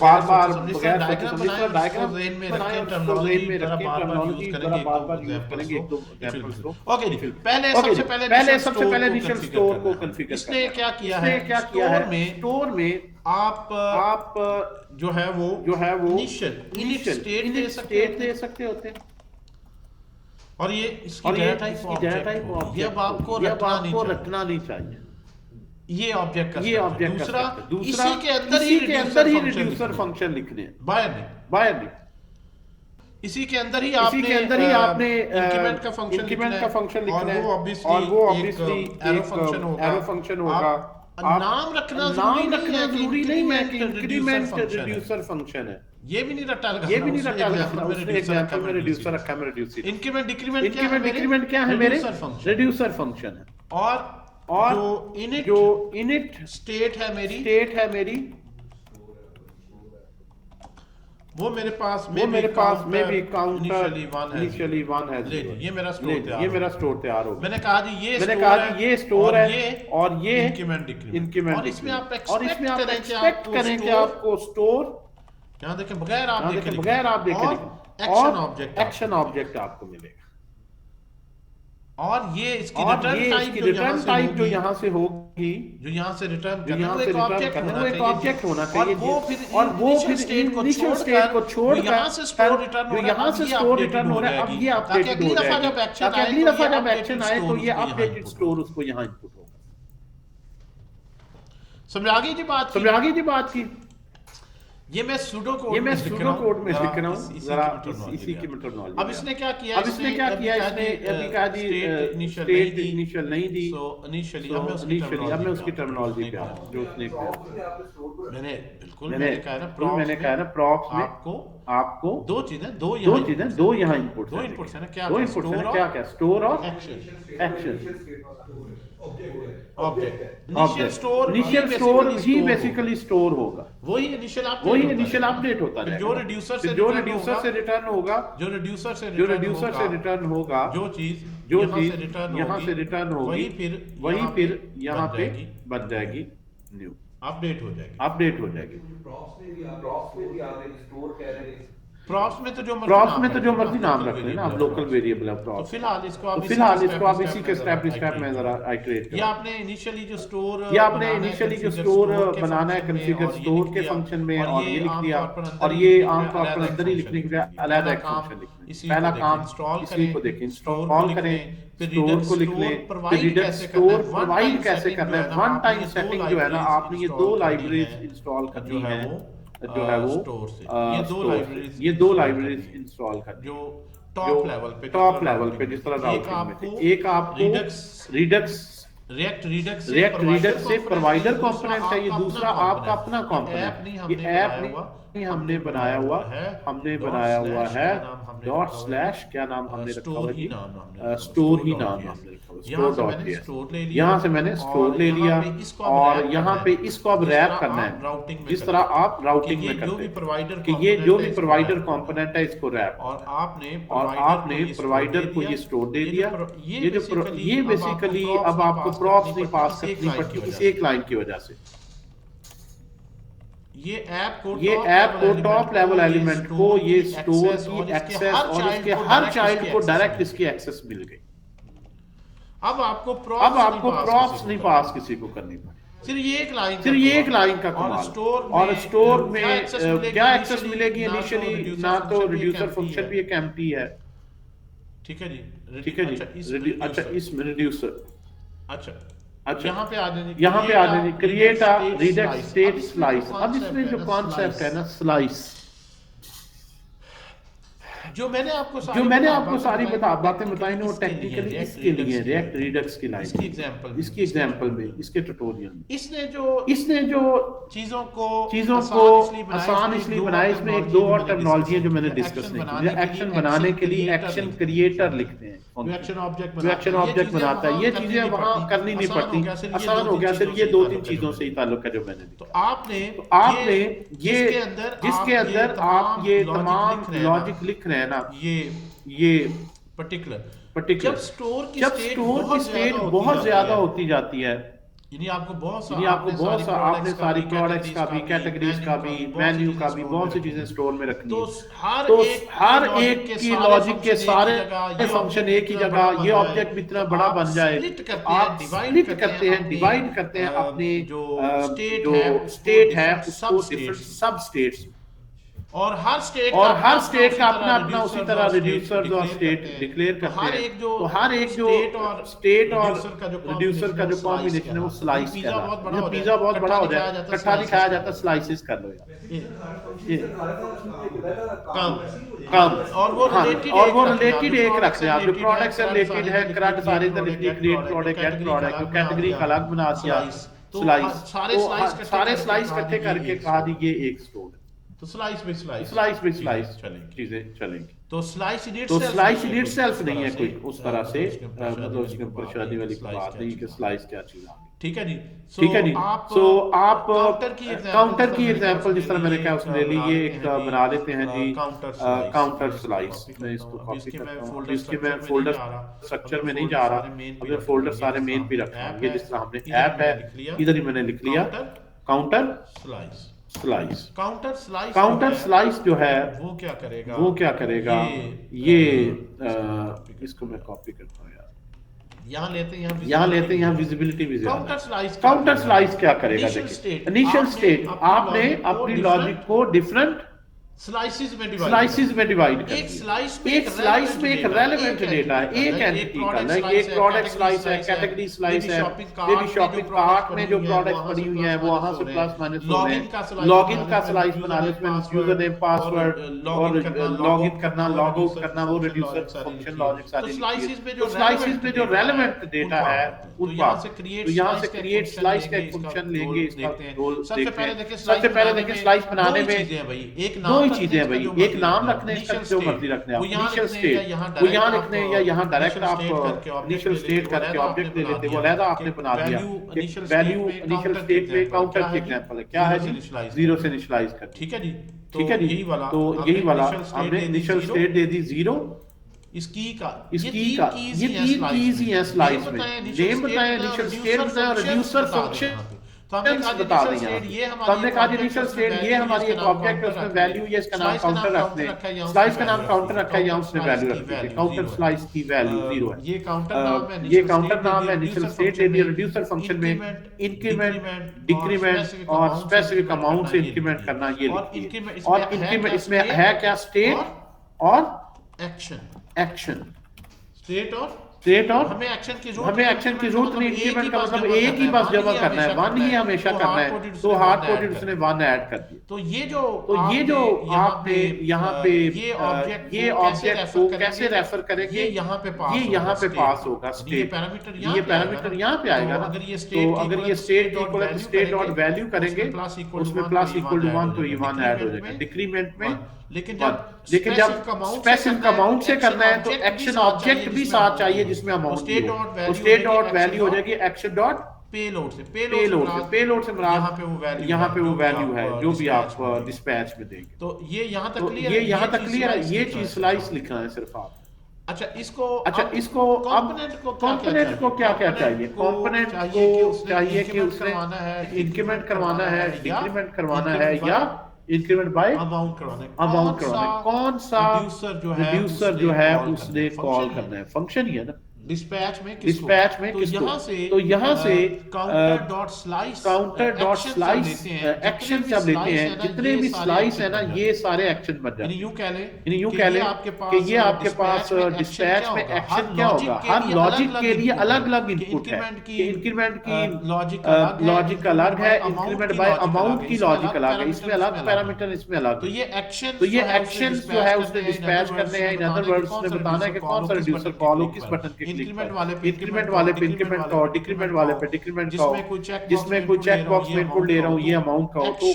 बार-बार बगैर डायग्राम बनाएं, डायग्राम ब्रेन में बनाएं, रखें, उसको ब्रेन में टर्मिनोलॉजी रखें, टर्मिनोलॉजी बार-बार यूज करेंगे एक दो एग्जांपल्स को। ओके जी, पहले सबसे पहले इनिशियल स्टोर को कॉन्फ़िगर इसने क्या किया है, स्टोर में आप जो है वो इनिशियल स्टेट दे सकते होते हैं, और ये इसकी डाटा टाइप ऑब्जेक्ट, ये अब आपको रटना नहीं चाहिए। ये ऑब्जेक्ट का दूसरा इसी के अंदर ही रिड्यूसर फंक्शन लिखने हैं, बाहर नहीं। इसी के अंदर ही आपने इंक्रीमेंट का फंक्शन लिखना है, और वो ऑब्वियसली एरो फंक्शन होगा। नाम रखना जरूरी नहीं है कि इंक्रीमेंट रिड्यूसर फंक्शन है, ये भी नहीं रटा लगा, उसने एग्जांपल में रिड्यूसर रखा है, रिड्यूसर। इंक्रीमेंट डिक्रीमेंट क्या है मेरे, रिड्यूसर फंक्शन है। और जो इनिट स्टेट है मेरी वो मेरे पास में भी काउंटर इनिशियली 1 है। ये मेरा स्टोर तैयार हो। मैंने कहा जी ये स्टोर है और ये इंक्रीमेंट, और इसमें आप एक्सपेक्ट करें कि आपको स्टोर, यहाँ देखें बगैर आप देखे एक्शन ऑब्जेक्ट आपको मिलेगा, और ये इसकी रिटर्न टाइप जो यहाँ से होगी, जो यहाँ से रिटर्न करने को एक ऑब्जेक्ट होना चाहिए, और वो फिर इनिशियल स्टेट को छोड़कर यहाँ से स्टोर रिटर्न हो रहा है। अब ये अपडेटेड हो जाएगा, ताकि अगली दफा जब एक्शन आए तो ये अपडेटेड स्टोर उसको यहाँ इनपुट होगा। समझ आ गई जी बात की। ये मैं सूडो कोड में लिख रहा हूँ, जरा इसी की टर्मिनोलॉजी। अब इसने क्या किया, इसने अभी कहा जी स्टेट इनिशियल नहीं दी, इनिशियली अब मैं उसकी टर्मिनोलॉजी पे आता हूं जो उसने मैंने कहा ना प्रॉप्स में आपको दो चीजें दो यहाँ इनपुट है ना, क्या क्या स्टोर और एक्शन इनिशियल स्टोर ही बेसिकली स्टोर होगा, वही इनिशियल अपडेट होता है। जो रिड्यूसर से रिटर्न होगा, जो रिड्यूसर से रिटर्न होगा, जो चीज यहाँ से रिटर्न होगी, वही फिर यहाँ पे बन जाएगी न्यू, अपडेट हो जाएगी। प्रॉप्स में तो जो मर्जी नाम रख लेना, आप लोकल वेरिएबल है प्रॉप्स। तो फिलहाल इसको आप इसी के स्टेप में जरा आइटरेट करें। ये आपने इनिशियली जो स्टोर बनाना है कॉन्फ़िगर स्टोर के फंक्शन में, और ये लिख दिया, और ये आमतौर पर अंदर ही लिखने के अलग एक फंक्शन लिखना है। पहला काम इसी को देखें, इंस्टॉल करें, स्टोर को लिख लें, फिर रिडक्स स्टोर प्रोवाइड कैसे करना है। वन टाइम सेटिंग जो है ना, आपने ये दो लाइब्रेरीज इंस्टॉल करनी है, जो है वो ये दो लाइब्रेरीज इंस्टॉल कर, जो टॉप लेवल पे जिस तरह राउटिंग में एक आपको रिडक्स से प्रोवाइडर कंपोनेंट है, ये दूसरा आपका अपना कंपोनेंट। ये ऐप नहीं हमने बनाया हुआ है डॉट स्लैश क्या नाम हमने रखा हुआ जी, स्टोर ही नाम हमने रखा हुआ, स्टोर यहाँ से मैंने स्टोर ले लिया, और यहाँ पे इसको अब रैप करना है जिस तरह आप राउटिंग में करते हैं, कि ये जो भी प्रोवाइडर कंपोनेंट है इसको रैप, और आपने प्रोवाइडर को ये स्टोर दे दिया। ये बेसिकली अब आपको प्रॉप्स नहीं पास करनी पड़ती इस एक लाइन की वजह से। ये ऐप को टॉप लेवल एलिमेंट को ये स्टोर की एक्सेस, और इसके हर चाइल्ड को डायरेक्ट इसकी एक्सेस मिल गई। अब आपको प्रॉप्स नहीं पास किसी को करनी पड़ी, सिर्फ ये एक लाइन का कमाल। और स्टोर में क्या एक्सेस मिलेगी इनिशियली, ना तो रिड्यूसर फंक्शन भी एक एम्प्टी है, ठीक है जी। अच्छा इसमें रिड्यूसर, अच्छा यहाँ पे आ जाने create a Redux state slice. अब इसमें जो कॉन्सेप्ट है ना स्लाइस, जो मैंने आपको सारी बातें बताई ना, वो टेक्निकली इसके लिए रिएक्ट रिडक्स की लाइन, इसकी एग्जांपल में, इसके ट्यूटोरियल में इसने जो चीजों को आसान इसलिए बनाया, इसमें एक दो और टेक्नोलॉजी जो मैंने डिस्कस नहीं की। एक्शन बनाने के लिए एक्शन क्रिएटर लिखते हैं, जो एक्शन ऑब्जेक्ट बनाता है, ये चीजें वहाँ करनी नहीं पड़ती, आसान हो गया। सिर्फ ये 2-3 चीजों से ही ताल्लुक है जो मैंने दी। तो आपने ये जिसके अंदर आप ये तमाम लॉजिक लिख रहे हैं ना, ये पर्टिकुलर जब स्टोर की स्टेट बहुत ज्यादा होती जाती है, यानी आपको बहुत सा आपने सारी प्रोडक्ट्स का भी, कैटेगरीज का भी, मेन्यू का भी, बहुत सी चीजें स्टोर में रखनी तो है। तो हर एक की लॉजिक के सारे फंक्शन एक ही जगह, ये ऑब्जेक्ट भी इतना बड़ा बन जाए, आप स्प्लिट करते हैं, डिवाइड करते हैं अपनी जो स्टेट है उसको डिफरेंट सब स्टेट्स, और हर स्टेट का अपना उसी तरह रिड्यूसर और स्टेट डिक्लेयर करते हैं। तो हर एक जो स्टेट और रिड्यूसर का जो कॉम्बिनेशन है वो स्लाइस कहलाता है। पिज्जा बहुत बड़ा हो जाए, इकट्ठा नहीं खाया जाता, स्लाइसेस कर लो यार, कम और वो रिलेटेड एक रखते हैं आप, जो प्रोडक्ट से रिलेटेड है, करंट सारे क्रिएट प्रोडक्ट, गेट प्रोडक्ट, तो कैटेगरी का अलग बना दिया, स्लाइस सारे स्लाइस इकट्ठे करके कहा दी ये एक स्टोर। तो स्लाइस में स्लाइस चीजें चलेंगी। तो स्लाइस इट सेल्फ नहीं है कोई उस तरह से, मतलब उसमें परेशानी वाली बात नहीं कि स्लाइस क्या चीज आ गई। ठीक है जी। सो आप काउंटर की एग्जांपल जिस तरह मैंने कहा उसने ली, ये एक बना लेते हैं जी काउंटर स्लाइस। मैं इसको कॉपी करता हूं, इसके मैं फोल्डर स्ट्रक्चर में नहीं जा रहा, अब फोल्डर सारे मेन पे रखा हूं। ये जिस तरह हमने ऐप है, इधर ही मैंने लिख लिया काउंटर स्लाइस जो है वो क्या करेगा, ये इसको मैं कॉपी करता हूँ यार, यहाँ लेते हैं, यहाँ विजिबिलिटी भी काउंटर स्लाइस क्या करेगा, देखिए इनिशियल स्टेट आपने अपनी लॉजिक को डिफरेंट स्लाइसेस में डिवाइड कर, एक स्लाइस में एक रेलेवेंट डेटा है, एक एंटिटी का, लाइक एक प्रोडक्ट स्लाइस है, कैटेगरी स्लाइस है, मेरी शॉपिंग कार्ट में जो प्रोडक्ट्स पड़ी हुई हैं वो वहां से प्लस माइनस लॉगिन का स्लाइस बना लो, इसमें यूजर नेम, पासवर्ड और लॉगिन करना, लॉग आउट करना, वो रिड्यूसर फंक्शन लॉजिक सारी। तो स्लाइसेस में जो रेलेवेंट डेटा है उन पास, तो यहां से क्रिएट स्लाइस का एक फंक्शन लेंगे, इसका रोल देखते हैं। सबसे पहले देखिए स्लाइस बनाने में चीजें हैं भाई, एक नाम रखने का जो मर्जी रखने हैं, इनिशियल स्टेट वो यहाँ लिखने या यहाँ डायरेक्ट आप इनिशियल स्टेट करके ऑब्जेक्ट ले लेते, वो अलग आपने बना दिया। वैल्यू इनिशियल स्टेट में काउंटर की एग्जांपल है, क्या है जी, 0 से इनिशियलाइज कर। ठीक है जी, तो यही वाला हमने इनिशियल स्टेट दे दी 0, इसकी ये 3 कीज ही हैं स्लाइस में, नेम बताएं, इनिशियल स्टेट बताएं और रिड्यूसर फंक्शन बता दें। हमने कहा इनिशियल स्टेट ये हमारी एक ऑब्जेक्ट है, उसमें वैल्यू ये इसका नाम काउंटर रखते हैं, स्लाइस का नाम काउंटर रखा है, यहाँ उसने वैल्यू रख दी, काउंटर स्लाइस की वैल्यू 0 है। ये काउंटर नाम है, इनिशियल स्टेट दे दिया, रिड्यूसर फंक्शन में इंक्रीमेंट, डिक्रीमेंट और स्पेसिफिक अमाउंट से इंक्रीमेंट करना ये लिखिए। और इंक्रीमेंट इसमें है क्या, स्टेट और एक्शन, स्टेट और हमें एक्शन की जरूरत नहीं, इंक्रीमेंट का मतलब एक ही बस जमा करना है, 1 ही हमेशा करना है, तो हार्ड कोडेड उसने 1 ऐड कर दिया। तो ये जो आपने यहाँ पे ये ऑब्जेक्ट को कैसे रेफर करेंगे, ये यहाँ पे पास होगा स्टेट, ये पैरामीटर यहाँ पे आएगा ना। तो अगर ये स्टेट इक्वल है तो स्टेट डॉट वैल्यू करेंगे, उसमें प्लस इक्वल टू 1 तो ये 1 ऐड हो जाएगा डिक्रीमेंट में। लेकिन जब स्पेसिफिक अमाउंट से करना है तो एक्शन ऑब्जेक्ट भी साथ चाहिए जिसमें अमाउंट हो, तो स्टेट डॉट वैल्यू हो जाएगी एक्शन डॉट पेलोड से मुराद यहाँ पे वो वैल्यू है जो भी आप डिस्पैच में देंगे। तो ये यहाँ तक क्लियर है, ये चीज स्लाइस लिखना है सिर्फ आप। अच्छा इसको कंपोनेंट को क्या चाहिए, कंपोनेंट को चाहिए कि उसने इंक्रीमेंट करवाना है, डिक्रीमेंट करवाना है या इंक्रीमेंट बाय अमाउंट करवाना है। कौन सा रिड्यूसर जो है उसने कॉल करना है, फंक्शन ही है ना डिस्पैच में तो यहाँ से काउंटर डॉट स्लाइस एक्शन जब लेते हैं, जितने भी स्लाइस है ना ये सारे एक्शन बन जाते हैं। यूं कह लें कि ये आपके पास डिस्पैच में एक्शन क्या होगा, हर लॉजिक के लिए अलग अलग इनपुट है, इंक्रीमेंट की लॉजिक अलग है, इंक्रीमेंट बाय अमाउंट की लॉजिक अलग है, इसमें अलग पैरामीटर, इसमें अलग। तो ये एक्शन जो है उसने डिस्पैच करने हैं, इन अदर वर्ड्स उसने बताना है कि कौन सा रिड्यूसर कॉल हो, किस बटन के इंक्रीमेंट वाले पे इंक्रीमेंट वाले पे इंक्रीमेंट का और डिक्रीमेंट वाले पे डिक्रीमेंट का, जिसमें कोई चेक बॉक्स में इनपुट ले रहा हूँ ये अमाउंट का हो, तो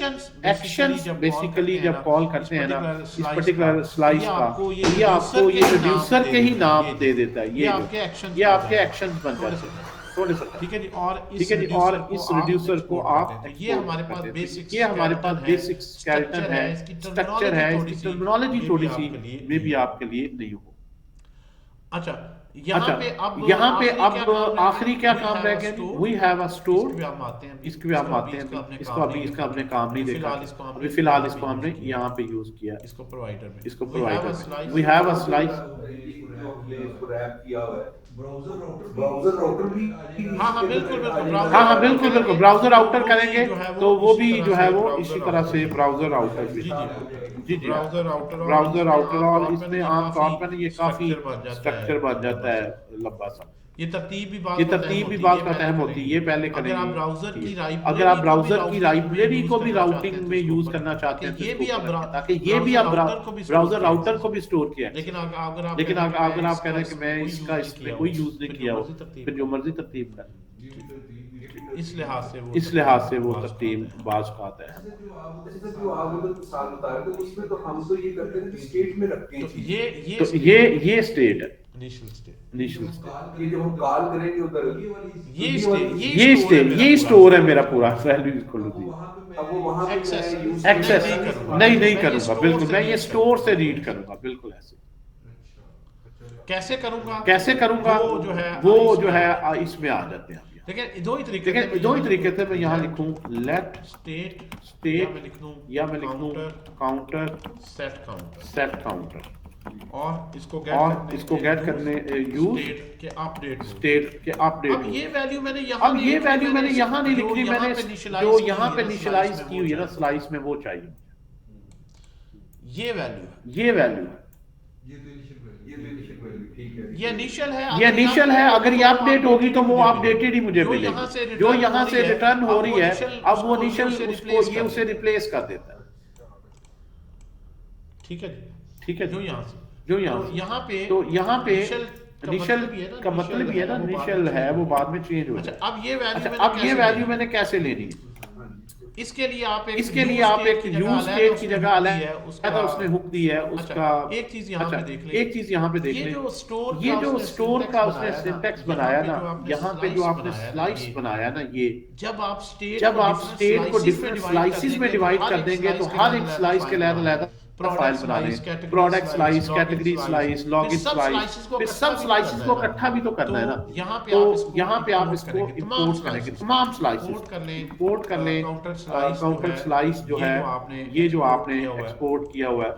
एक्शंस बेसिकली जब कॉल करते हैं ना इस पर्टिकुलर स्लाइस का, ये आपको ये रिड्यूसर के ही नाम दे देता है, ये आपके एक्शंस बन जाते हैं। ठीक है जी। और इस रिड्यूसर को आप ये हमारे पास बेसिक स्केलेटन है, स्ट्रक्चर है, इसकी टर्मिनोलॉजी थोड़ी सी मे भी आपके लिए नहीं हो। अच्छा, यहाँ पे अब आखिरी क्या काम रह गया? We have a store. इसके भी हम आते हैं, इसका हमने काम नहीं देखा अभी, फिलहाल इसको हमने यहाँ पे यूज किया, इसको प्रोवाइडर में, इसको provider we have a slice. Browser router भी हाँ बिल्कुल ब्राउजर राउटर करेंगे तो वो भी जो है वो इसी तरह से ब्राउजर राउटर भी जी ब्राउजर राउटर। और इसमें आमतौर पर ये काफी स्ट्रक्चर बन जाता है लंबा सा। ये तरतीब भी बात का अहम होती है, ये पहले करेंगे। अगर आप ब्राउजर की लाइब्रेरी को भी राउटिंग में यूज करना चाहते हैं, ताकि ये भी आप ब्राउजर राउटर को भी स्टोर किया। लेकिन अगर आप कह रहे हैं कि मैं इसका इसमें कोई यूज नहीं किया हो, फिर जो मर्जी तरतीब कर, इस लिहाज से वो तरतीब बाज का आता है। जो आप मिसाल बता रहे थे उसमें तो हम तो ये करते हैं स्टेट में रखते हैं, ये स्टेट है, इनिशियल स्टेट। ये जो हम कॉल करेंगे उधर ये स्टोर है मेरा पूरा, वैल्यू खोल दी। अब वो वहां पे एक्सेस नहीं करूंगा, बिल्कुल मैं ये स्टोर से रीड करूंगा, बिल्कुल ऐसे। कैसे करूंगा? वो जो है इसमें आ जाते हैं। लेकिन दो ही तरीके थे। मैं यहाँ लिखूं लेट स्टेट या मैं लिखूं काउंटर सेट काउंटर, और इसको गेट करने यूज स्टेट के अपडेट। अब ये वैल्यू मैंने यहाँ नहीं लिखी, मैंने जो यहाँ पे इनिशियलाइज की हुई है ना स्लाइस में, वो चाहिए। ये वैल्यू ये इनिशियल है। अगर ये अपडेट होगी तो वो अपडेटेड ही मुझे मिलेगी। जो यहाँ से रिटर्न हो रही है, अब वो इनिशियल उसको ये उसे रिप्लेस कर देता है। ठीक है। जो यहाँ पे तो यहाँ पे इनिशियल का मतलब ये है ना, इनिशियल है वो बाद में चेंज हो जाए। अब ये वैल्यू मैंने कैसे लेनी है? इसके लिए आप एक यूज स्टेट की जगह अलग है, उसने हुक दी है उसका। एक चीज यहाँ पे देख लें, ये जो स्टोर का उसने सिंटैक्स बनाया ना, यहाँ पे जो आपने स्लाइस बनाया ना, ये जब आप स्टेट को डिफरेंट स्लाइसेस में डिवाइड कर देंगे तो हर एक स्लाइस के अलग फाइल बना लें, product slice, category slice, login slice, फिर सब स्लाइसेस को इकट्ठा भी तो करना है ना। तो यहाँ पे आप इसको इंपोर्ट करेंगे, तमाम स्लाइसेस इंपोर्ट कर लें। काउंटर स्लाइस जो है ये जो आपने एक्सपोर्ट किया हुआ है,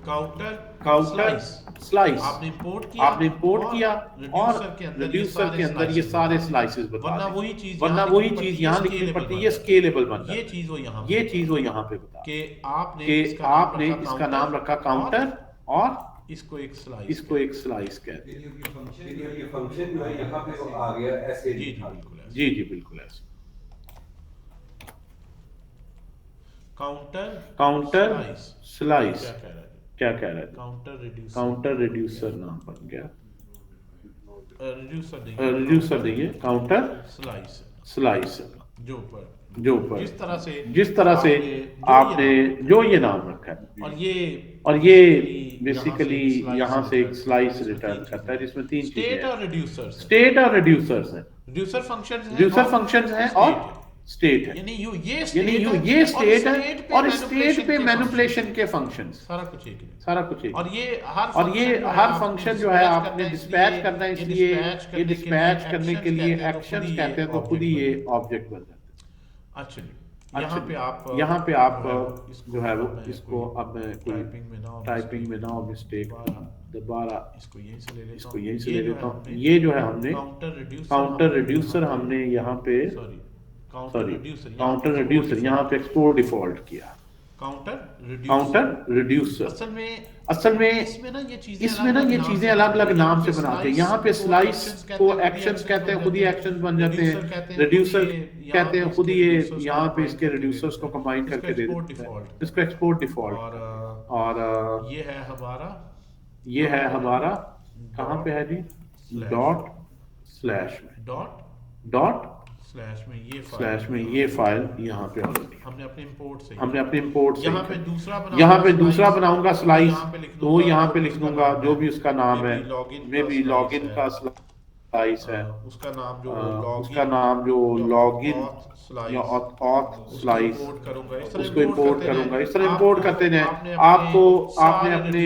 काउंटर स्लाइस आपने इंपोर्ट किया और रिड्यूसर के अंदर ये सारे स्लाइसेस बता, वरना वही चीज यहाँ लिखनी पड़ती है, ये स्केलेबल बन जाता है। ये चीज वो यहाँ पे बता कि आपने इसका नाम रखा काउंटर और इसको एक स्लाइस कहते हैं। ये फंक्शन जो है यहाँ पे आ गया ऐसे। जी बिल्कुल ऐसे। काउंटर स्लाइस क्या कह रहा है? काउंटर रिड्यूसर नाम बन गया। रिड्यूसर नहीं है, काउंटर स्लाइस जो ऊपर जिस तरह से आपने जो ये नाम रखा है। और ये बेसिकली यहाँ से एक स्लाइस रिटर्न करता है जिसमें तीन चीजें, स्टेट और रिड्यूसर्स हैं। रिड्यूसर फंक्शंस हैं और स्टेट है, यानी ये स्टेट है और स्टेट पे मैनिपुलेशन के फंक्शंस, सारा कुछ एक। और ये हर फंक्शन जो है आपने डिस्पैच करना है, इसलिए ये डिस्पैच करने के लिए एक्शंस कहते हैं, तो खुद ही ये ऑब्जेक्ट बन जाता है। अच्छा, यहाँ पे आप जो है वो इसको अब टाइपिंग में ना हो मिस्टेक, दोबारा इसको यहीं से ले लेता हूँ। ये जो है हमने काउंटर रिड्यूसर हमने यहाँ पे काउंटर रिड्यूसर यहाँ पे एक्सपोर्ट डिफॉल्ट किया। काउंटर रिड्यूसर असल में इसमें ना ये चीजें अलग अलग नाम से बनाते हैं। यहाँ पे स्लाइस को एक्शंस कहते हैं, खुद ही एक्शंस बन जाते हैं। रिड्यूसर कहते हैं खुद ही ये यहाँ पे इसके रिड्यूसर्स को कंबाइन करके दे देते हैं, इसको एक्सपोर्ट डिफॉल्ट। और ये है हमारा कहाँ पे है जी? डॉट स्लैश में, डॉट स्लैश में ये फाइल यहाँ पे ऑलरेडी हमने अपने इंपोर्ट से यहाँ पे दूसरा बनाऊंगा स्लाइस, तो यहाँ पे लिख उसका दूंगा नाम जो है, भी उसका नाम है, मे बी लॉगिन का स्लाइस है, उसका नाम जो लॉगिन या ऑथ स्लाइस, उसको इंपोर्ट करूंगा। इस तरह इंपोर्ट करते जाए। आपने अपने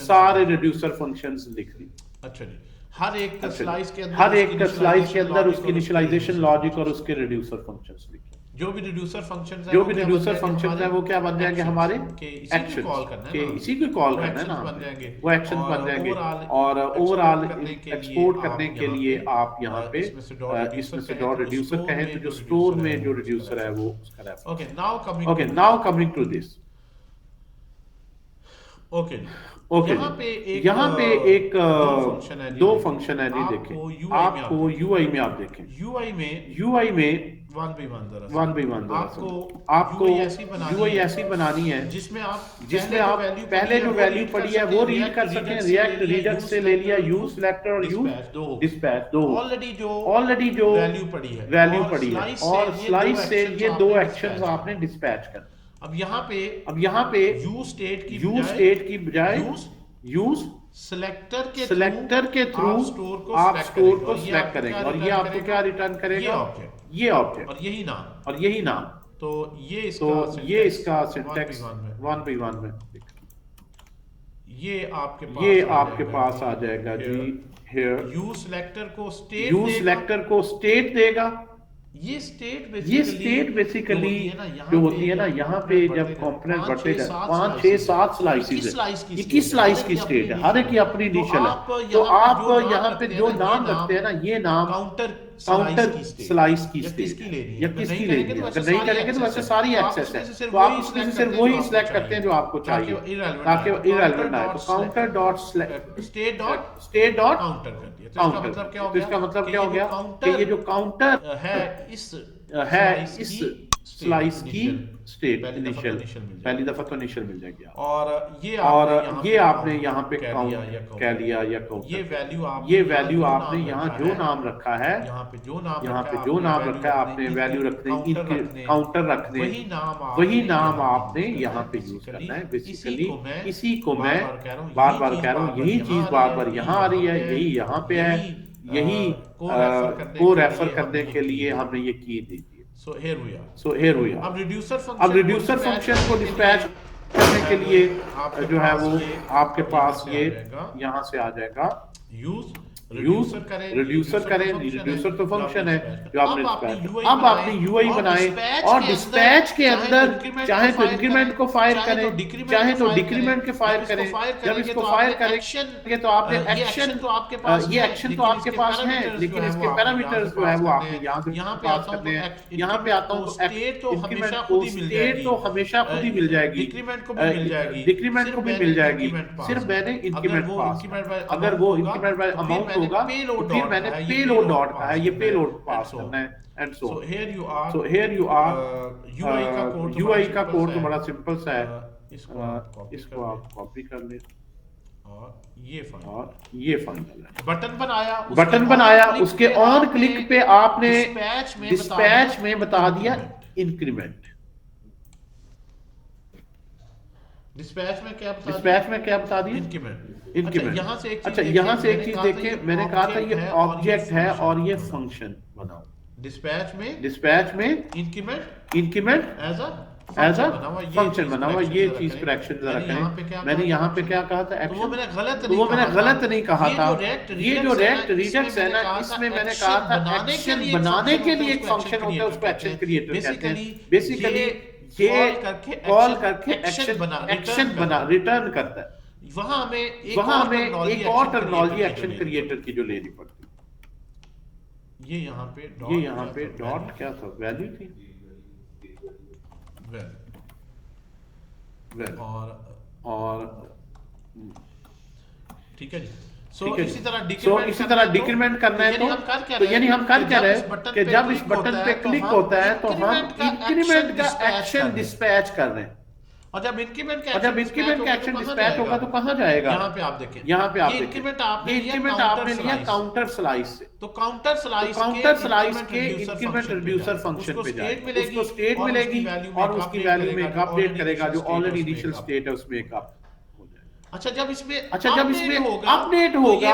सारे रिड्यूसर फंक्शंस लिख ली। अच्छा जी, हर एक का स्लाइस के अंदर उसकी इनिशियलाइजेशन लॉजिक और उसके रिड्यूसर फंक्शंस लिखे। जो भी रिड्यूसर फंक्शंस है वो क्या बन जाएंगे हमारे एक्शन के, इसी को कॉल करना है ना, वो एक्शन बन जाएंगे। और ओवरऑल एक्सपोर्ट करने के लिए आप यहाँ पे इसमें से डॉट रिड्यूसर कहें तो जो स्टोर में जो रिड्यूसर है वो उसका reference. Okay, now coming to this. Okay, यहाँ पे एक दो फंक्शन है जी। देखें, आपको यूआई में आप देखें, यूआई में 1 by 1 आपको यूआई ऐसी बनानी है जिसमें आप पहले जो वैल्यू पड़ी है वो रीड कर सकें। रिएक्ट रिडक्स से ले लिया यूज सिलेक्टर और यूज डिस्पैच, दो ऑलरेडी जो वैल्यू पड़ी है, और स्लाइस से ये दो एक्शंस आपने डिस्पैच करना। अब यहाँ पे यूज स्टेट की बजाय यूज सिलेक्टर के थ्रू आप स्टोर को सिलेक्ट करेंगे, और ये आपको क्या रिटर्न करेगा? ये ऑब्जेक्ट और यही नाम। तो ये इसका सिंटैक्स 1 by 1 में ये आपके पास आ जाएगा जी। हियर यूज सिलेक्टर को स्टेट देगा। ये स्टेट बेसिकली जो होती है ना, यहाँ पे जब कंपोनेंट बढ़ते जाते 5, 6, 7 स्लाइसेस है, 21 स्लाइस की स्टेट है, हर एक की अपनी इनिशियल है। तो आप यहाँ पे जो नाम रखते हैं ना, ये नाम काउंटर स्लाइस की स्टेट या किसकी लेनी है। अगर नहीं करेंगे तो वैसे सारी एक्सेस है, तो आप उसमें से सिर्फ वही सिलेक्ट करते हैं जो आपको चाहिए ताकि इररिलेवेंट आए। तो counter dot state dot counter. तो इसका मतलब क्या हो गया कि ये जो काउंटर है इस स्लाइस की स्टेट इनिशियल, पहली दफा तो इनिशियल मिल जाएगी। और ये आपने यहाँ पे काउंट कह लिया या काउंट, ये वैल्यू आपने यहाँ जो नाम रखा है, यहाँ पे जो नाम रखा है आपने वैल्यू रखने, काउंटर रखने, वही नाम आपने यहाँ पे यूज करना है। बेसिकली इसी को मैं बार बार कह रहा हूँ, यही चीज बार बार यहाँ आ रही है, यही यहाँ पे है, यही को रेफर करने के लिए हमने ये की दी थी। So here we are. अब रिड्यूसर फंक्शन को डिस्पैच करने के लिए जो है वो आपके पास ये यहाँ से आ जाएगा। रिड्यूसर करें, रिड्यूसर तो फंक्शन है जो आपने डिस्पैच। अब आपने यूआई बनाए और डिस्पैच के अंदर चाहे तो इंक्रीमेंट को फायर करें, चाहे तो डिक्रीमेंट के फायर करें। जब इसको फायर करेंगे तो आपने एक्शन, ये एक्शन तो आपके पास है, लेकिन इसके पैरामीटर्स जो है वो आपने यहाँ पे पास करने हैं। यहाँ पे आता हूँ तो इंक्रीमेंट को स्टेट तो हमेशा खुद ही मिल जाएगी, डिक्रीमेंट को भी मिल जाएगी। सिर्फ मैंने इंक्रीमेंट पास, अगर वो इंक्रीमेंट बाय अमाउंट होगा तो फिर मैंने पेलोड डॉट कहा है, ये पेलोड पास करना है। And so here you are UI का कोड तो बड़ा सिंपल सा है। इसको आप कॉपी कर ले और ये फाइनल है। बटन बनाया, उसके ऑन क्लिक पे आपने डिस्पैच में बता दिया इंक्रीमेंट। डिस्पैच में क्या बता दिया? इंक्रीमेंट। अच्छा, यहाँ से एक चीज देखें, मैंने कहा था ये ऑब्जेक्ट है और ये फंक्शन बनाओ। डिस्पैच में इंक्रीमेंट एज अ फंक्शन बना हुआ। ये चीज पर एक्शन जरा करें। मैंने यहाँ पे क्या कहा था? एक्शन। वो मैंने गलत नहीं कहा था। ये जो रेक्ट रिडक्स है ना, इसमें मैंने कहा था एक्शन बनाने के लिए एक फंक्शन होता है, उसको एक्शन क्रिएटर कहते हैं। बेसिकली ये कॉल करके एक्शन बना रिटर्न करता है। वहां हमें एक और टर्मिनोलॉजी एक्शन क्रिएटर की जो लेनी पड़ती है। ये यहाँ पे डॉट क्या था? वैल्यू थी, और ठीक है जी। इसी तरह डिक्रीमेंट करना है तो यानी हम कर क्या रहे हैं कि जब इस बटन पे क्लिक होता है तो हम इंक्रीमेंट का एक्शन डिस्पैच कर रहे हैं। और जब इंक्रीमेंट का एक्शन डिस्पैच होगा तो कहां जाएगा? यहाँ पे आप देखें, ये इंक्रीमेंट आपने लिया काउंटर स्लाइस से, तो काउंटर स्लाइस के इंक्रीमेंट रिड्यूसर फंक्शन पे जाएगा, उसको स्टेट मिलेगी और उसकी वैल्यू में एक अपडेट करेगा जो ऑलरेडी इनिशियल स्टेट है उसमें एक अप। अच्छा, जब इसमें अपडेट होगा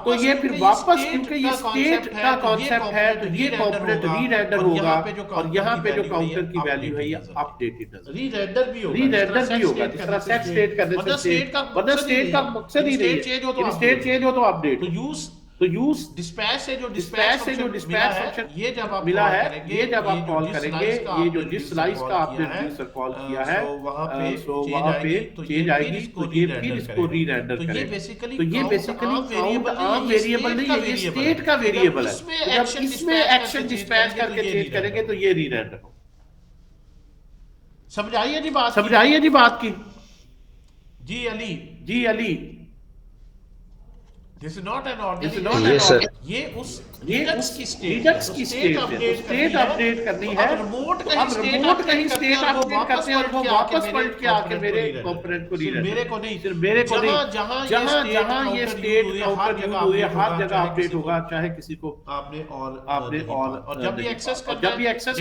तो ये फिर वापस, क्योंकि ये स्टेट का कॉन्सेप्ट है तो ये कंपोनेंट रीरेंडर होगा और यहाँ पे जो काउंटर की वैल्यू है ये अपडेटेड रीरेंडर भी होगा जिस तरह सेट स्टेट करने से, वरना स्टेट का मकसद ही नहीं है, स्टेट चेंज हो तो अपडेट। तो यूज डिस्पैच से जो डिस्पैच फंक्शन ये जब आप मिला है, ये जब आप कॉल करेंगे, ये जो जिस स्लाइस का आपने रिड्यूसर कॉल किया है, सो वहां पे चेंज आएगी तो ये फिर इसको रीरेंडर करेगा। तो ये बेसिकली काउंट आम वेरिएबल नहीं है, ये स्टेट का वेरिएबल है। जब इसमें एक्शन डिस्पैच करके चेंज करेंगे तो ये रीरेंडर हो। समझाइए जी बात की। जी Ali This is not an ordinary Yes, sir. ये उस रिडक्स की स्टेट अपडेट करनी है। अब रिमोट कहीं स्टेट अपडेट करते हैं और वो वापस पलट के आके मेरे कंपोनेंट को रीड, मेरे को नहीं, जहां ये स्टेट काउंटर यूज हुए हर जगह अपडेट होगा, चाहे किसी को आपने और जब भी एक्सेस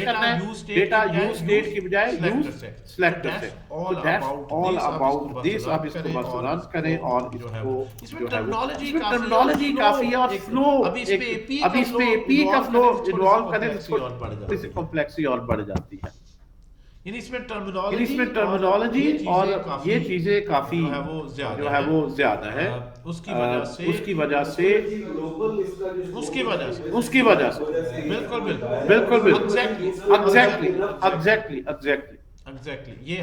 करना है डेटा यूज स्टेट की बजाय यूज सिलेक्टर से। तो दैट्स ऑल अबाउट दिस। आप इसको बस रन करें और इसको टर्मिनोलॉजी काफी है और फ्लो, अभी इस पे एपी का फ्लो इन्वॉल्व करें इससे कॉम्प्लेक्सिटी और बढ़ जाती है। इसमें टर्मिनोलॉजी और ये चीजें काफी जो है वो ज्यादा है। उसकी वजह से बिल्कुल एग्जैक्टली ये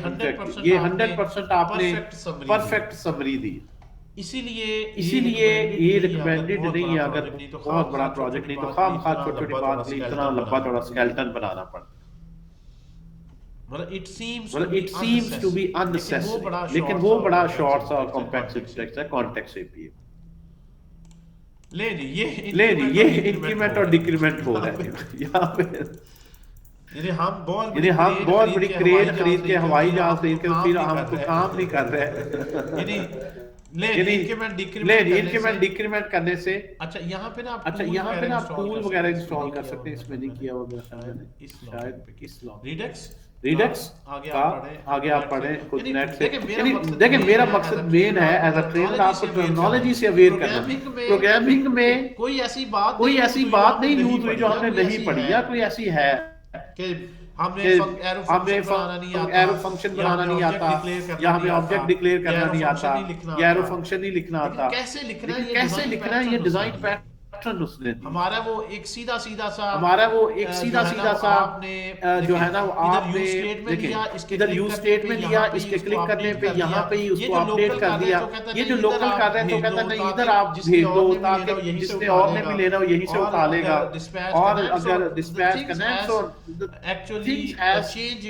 100% आपने परफेक्ट समरी दी। इसीलिए ये रिकमेंडेड नहीं है अगर बहुत बड़ा प्रोजेक्ट नहीं तो खाम छोटी बात नहीं इतना लंबा चौड़ा स्केलेटन बनाना पड़ता। It seems to be unnecessary, लेकिन वो बड़ा शॉर्ट सा कॉम्पैक्ट टेक्स्ट है, कॉन्टेक्स्ट एपीए। ये इंक्रीमेंट और डिक्रीमेंट हो रहा है यहाँ पे। हम बहुत बड़ी क्रेन खरीद के हवाई जहाज खरीद के फिर हम तो काम नहीं कर रहे। इंक्रीमेंट डिक्रीमेंट करने से अच्छा यहाँ पे ना आप टूल वगैरह इंस्टॉल कर सकते हैं। इसमें नहीं किया हुआ शायद रिडक्स आगे आप पढ़ें कुछ नेट से। देखिए मेरा मकसद मेन है एज अ ट्रेनर आपको टर्मिनोलॉजी से अवेयर करना। प्रोग्रामिंग में कोई ऐसी बात नहीं यूज हुई जो हमने नहीं पढ़ी, या कोई ऐसी है कि हमें एरो फंक्शन बनाना नहीं आता, या हमें ऑब्जेक्ट डिक्लेयर करना नहीं आता, या एरो फंक्शन नहीं लिखना आता। कैसे लिखना है ये डिजाइन पैटर्न उसने हमारा वो एक सीधा सा आपने जो है ना वो आपने इधर यूज स्टेट में लिया, इसके क्लिक करने पे यहाँ पे ही उसको अपडेट कर दिया। ये जो लोकल कर रहे हैं तो कहता नहीं इधर आप भेज दो ताकि जिसने और ने भी लेना हो यही से उठा लेगा। और अगर डिस्पैच कनेक्ट्स और एक्चुअली चेंज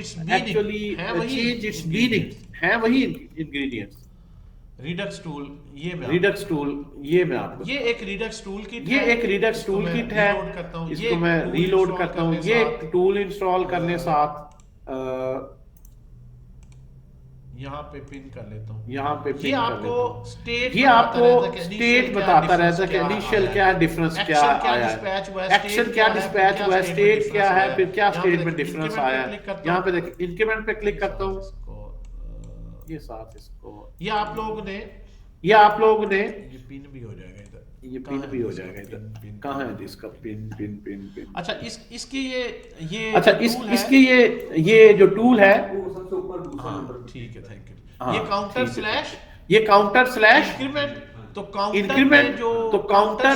इट्स मीनिंग है वही इंग्रेडिएंट्स। रिडक्स टूल ये मैं आपको ये एक रिडक्स टूल किट है। इसको मैं रीलोड करता हूँ। ये एक टूल इंस्टॉल करने साथ यहाँ पे पिन कर लेता हूँ। ये आपको स्टेट बताता रहता है कि इनिशियल क्या है, डिफरेंस क्या आया है, एक्शन क्या डिस्पैच हुआ है, स्टेट क्या है, फिर क्या स्टेट में डिफरेंस आया है। यहाँ पे देखिए इंक्रीमेंट पे क्लिक करता हूँ। ये साथ इसको ये आप लोगों ने ये पिन भी हो जाएगा इधर। कहाँ है इसका पिन? अच्छा इसकी ये जो टूल है ठीक है, थैंक यू। ये काउंटर स्लैश इंक्रीमेंट तो काउंटर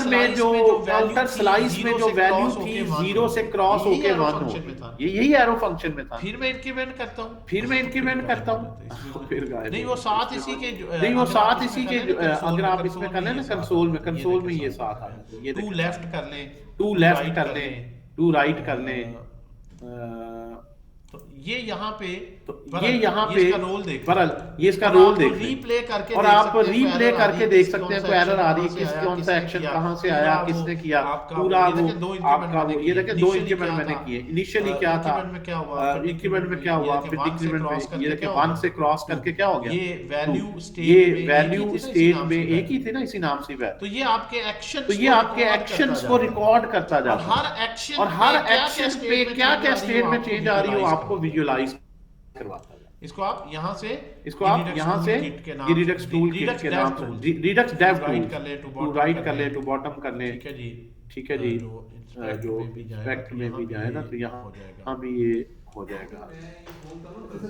में जो काउंटर स्लाइस में जो वैल्यू थी 0 से क्रॉस होके 1 हो, यही एरो फंक्शन में था। फिर मैं इंक्रीमेंट करता हूँ फिर गायब नहीं वो साथ इसी के अगर आप इसमें कर लें ना कंसोल में ये साथ आ जाता है। ये टू लेफ्ट कर लें टू राइट कर लें। तो ये यहाँ पे ये यहाँ पे रोल देख बरल ये इसका रोल देख रीप्ले करके और आप रीप्ले करके देख सकते हैं कोई एरर आ रही है, किस कौन सा एक्शन कहाँ से आया, किसने किया, पूरा वो आपका वो ये देखिए 2 इंक्रीमेंट मैंने किए। इनिशियली क्या था, इंक्रीमेंट में क्या हुआ, फिर डिक्रीमेंट में ये देखिए 1 से क्रॉस करके क्या हो गया, ये वैल्यू स्टेट में एक ही थे ना, इसी नाम से वैल्यू। तो ये आपके एक्शन, तो ये आपके एक्शंस को रिकॉर्ड करता जाता है और हर एक्शन पे क्या क्या स्टेट में चेंज आ रही हो आपको विजुअलाइज करवाता है। इसको आप यहाँ से ये रिडक्स टूल किट के नाम से, Redux dev tool to write कर ले, टू बॉटम कर ले, ठीक है जी, जो इंस्पेक्ट में भी जाए ना तो यहाँ भी ये हो जाएगा।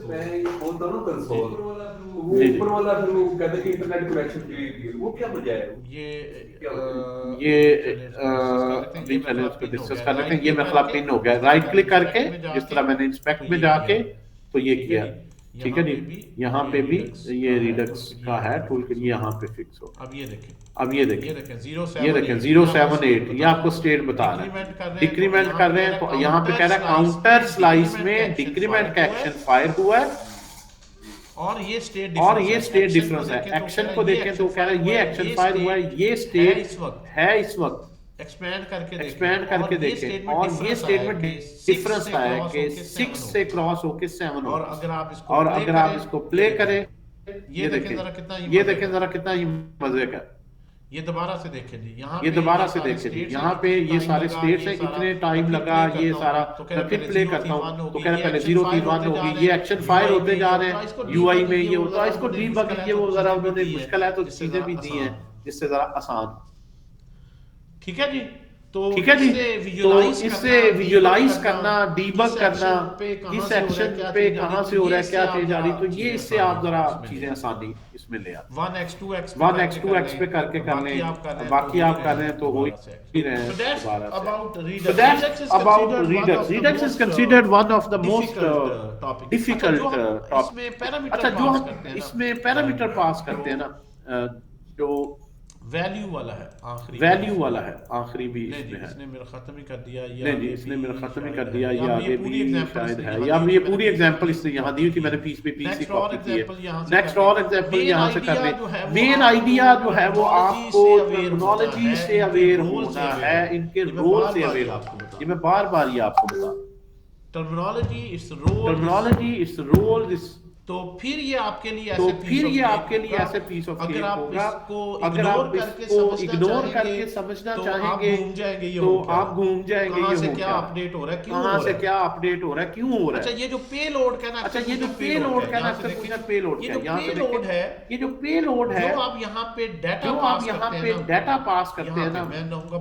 मैं बोलता हूँ कंसोल, वो ऊपर वाला फिर वो कहते हैं कि इंटरनेट कनेक्शन, वो क्या मजा है? ये अभी पहले उसको डिस्कस कर लेते हैं। ये मेरा पिन हो गया, राइट क्लिक करके जिस तरह मैंने इंस्पेक्ट में जाके तो ये किया, ठीक है जी। यहाँ पे भी ये रिडक्स का है टूल के लिए, यहाँ पे फिक्स हो। अब ये देखें, ये देखें 078, ये आपको स्टेट बता रहा है। डिक्रीमेंट कर रहे हैं तो यहाँ पे कह रहा है काउंटर स्लाइस में डिक्रीमेंट का एक्शन फायर हुआ है और ये स्टेट डिफरेंस है। एक्शन को देखें तो कह रहा है ये एक्शन फायर हुआ है, ये स्टेट है इस वक्त, एक्सपेंड करके देखें और ये स्टेटमेंट डिफरेंस है कि 6 से क्रॉस होके 7 हो। और अगर आप इसको प्ले करें, ये देखें जरा कितना ही मजे का। ये दोबारा से देखें जी, यहाँ पे ये सारे स्टेट्स हैं, इतने टाइम लगा ये सारा। मैं फिर प्ले करता हूँ तो कह रहा है पहले 0 3 1 होगी, ये एक्शन फायर होते जा रहे हैं यूआई में, ये होता है इसको डीबग, ये वो जरा उन्होंने मुश्किल है तो चीजें भी दी हैं जिससे जरा आसान। ठीक है जी, तो इससे विजुलाइज करना, डीबग करना, इस एक्शन पे कहां से हो रहा है, क्या चीज आ रही, तो ये इससे आप जरा चीजें आसानी इसमें ले आते। 1x 2x पे करके कर लें, बाकी आप कर रहे हैं तो हो ही रहे हैं दोबारा से। About Redux is considered one of the most difficult topic. अच्छा, जो हम इसमें पैरामीटर पास करते हैं ना, जो वैल्यू वाला है आखिरी भी इसमें है। इसने मेरा खत्म ही कर दिया, इसने मेरा खत्म ही कर दिया, ये आगे भी शायद है। ये पूरी एग्जांपल इससे यहाँ दी थी मैंने, पीस पे पीस ही कॉपी की है। नेक्स्ट और एग्जांपल यहाँ से कर लें। मेन आइडिया जो है वो आपको टर्मिनोलॉजी से अवेयर होना है, इनके रोल से अवेयर होना। ये मैं बार ये आपको बता, टर्मिनोलॉजी इस रोल तो फिर ये आपके लिए ऐसे पीस ऑफ केक होगा। अगर आप इसको इग्नोर करके समझना चाहेंगे तो आप घूम जाएंगे। कहां से क्या अपडेट हो रहा है, क्यों हो रहा है। अच्छा, ये जो पेलोड का ना, ये जो पेलोड है, ये जो पेलोड है, जो आप यहाँ पे डाटा पास करते हैं ना, मैं कहूंगा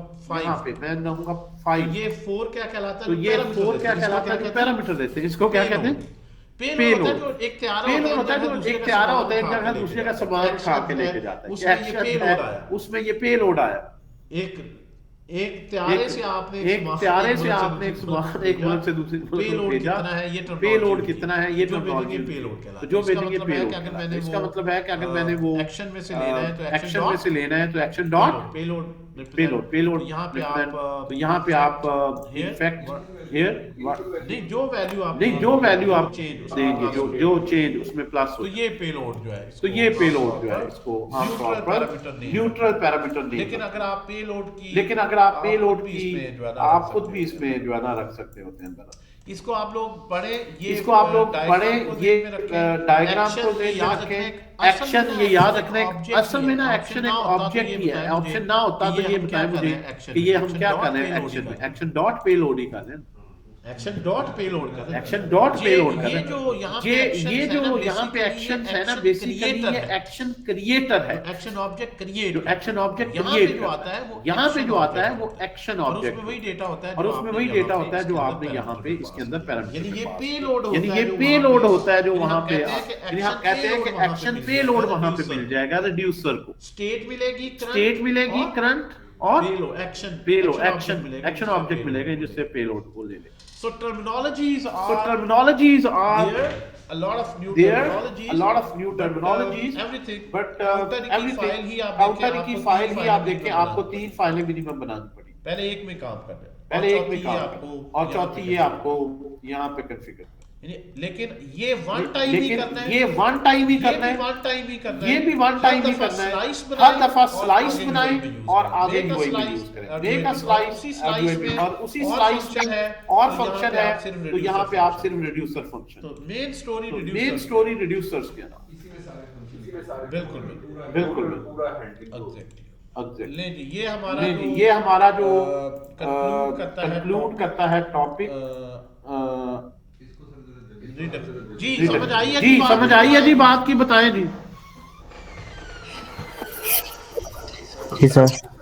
5, ये 4 क्या कहलाता है, तो ये 4 क्या कहलाता है, पैरामीटर देते हैं। इसको क्या कहते हैं? पेलोड। एक त्यारा होता है, एक जगह दूसरे का सामान उठा के लेके जाता है, उसमें ये पेलोड आया। एक त्यारे से आपने एक सामान एक मुल्क से दूसरे मुल्क में भेजा। पेलोड कितना है, ये टर्मिनोलॉजी पेलोड कहलाता है। तो जो बेसिकली पेलोड, इसका मतलब है कि अगर मैंने वो एक्शन में से लेना है तो एक्शन डॉट पेलोड यहाँ पे आप इनफैक्ट जो वैल्यू आप देंगे, जो चेंज उसमें प्लस हो, तो ये पेलोड जो है, इसको आमतौर पर न्यूट्रल पैरामीटर देंगे। लेकिन अगर आप पेलोड की आप खुद भी इसमें जो है ना रख सकते होते हैं। इसको आप लोग पढ़े, ये डायग्राम को रखें। एक्शन ये याद रखने, असल में ना एक्शन एक ऑब्जेक्ट ही है। ऑप्शन ना होता तो ये बताएं मुझे कि ये हम क्या कर रहे हैं। एक्शन में एक्शन डॉट पेलोड ही कर रहे हैं, एक्शन डॉट पेलोड कर रहे हैं। ये जो यहाँ पे एक्शन है ना, बेसिकली ये एक्शन क्रिएटर है, action object create, action object create जो आता है वो यहाँ पे जो आता है वो एक्शन ऑब्जेक्ट, वही डेटा होता है, और उसमें वही डेटा होता है जो आपने यहाँ पे इसके अंदर पैरामीटर, यानी ये पेलोड होता है जो वहाँ पे कहते हैं कि एक्शन पेलोड वहाँ पे मिल जाएगा रिड्यूसर को। स्टेट मिलेगी करंट और एक्शन ऑब्जेक्ट मिलेगा जिससे पेलोड को ले ले। So terminologies are there, a lot of new terminologies, everything. But counter की फाइल ही आप देखें, आपको 3 फाइलें मिनिमम बनानी पड़ी। पहले एक में काम कर रहे हैं, और चौथी ये आपको यहाँ पे कॉन्फ़िगर। लेकिन ये वन टाइम ही करना है, ये वन टाइम ही करना है, वन टाइम ही करना है, ये भी वन टाइम ही करना है। हर दफा स्लाइस बनाएं और आगे भी वही यूज करें। मेक अ स्लाइस और उसी स्लाइस में और फंक्शन है, तो यहाँ पे आप सिर्फ रिड्यूसर फंक्शन, तो मेन स्टोरी रिड्यूसर्स के नाम। बिल्कुल पूरा हैंडलिंग एग्जैक्टली। ले जी, ये हमारा जो कंक्लूड करता है टॉपिक। जी समझ आई है, जी समझ आई है जी बात की, बताएं जी। जी सर।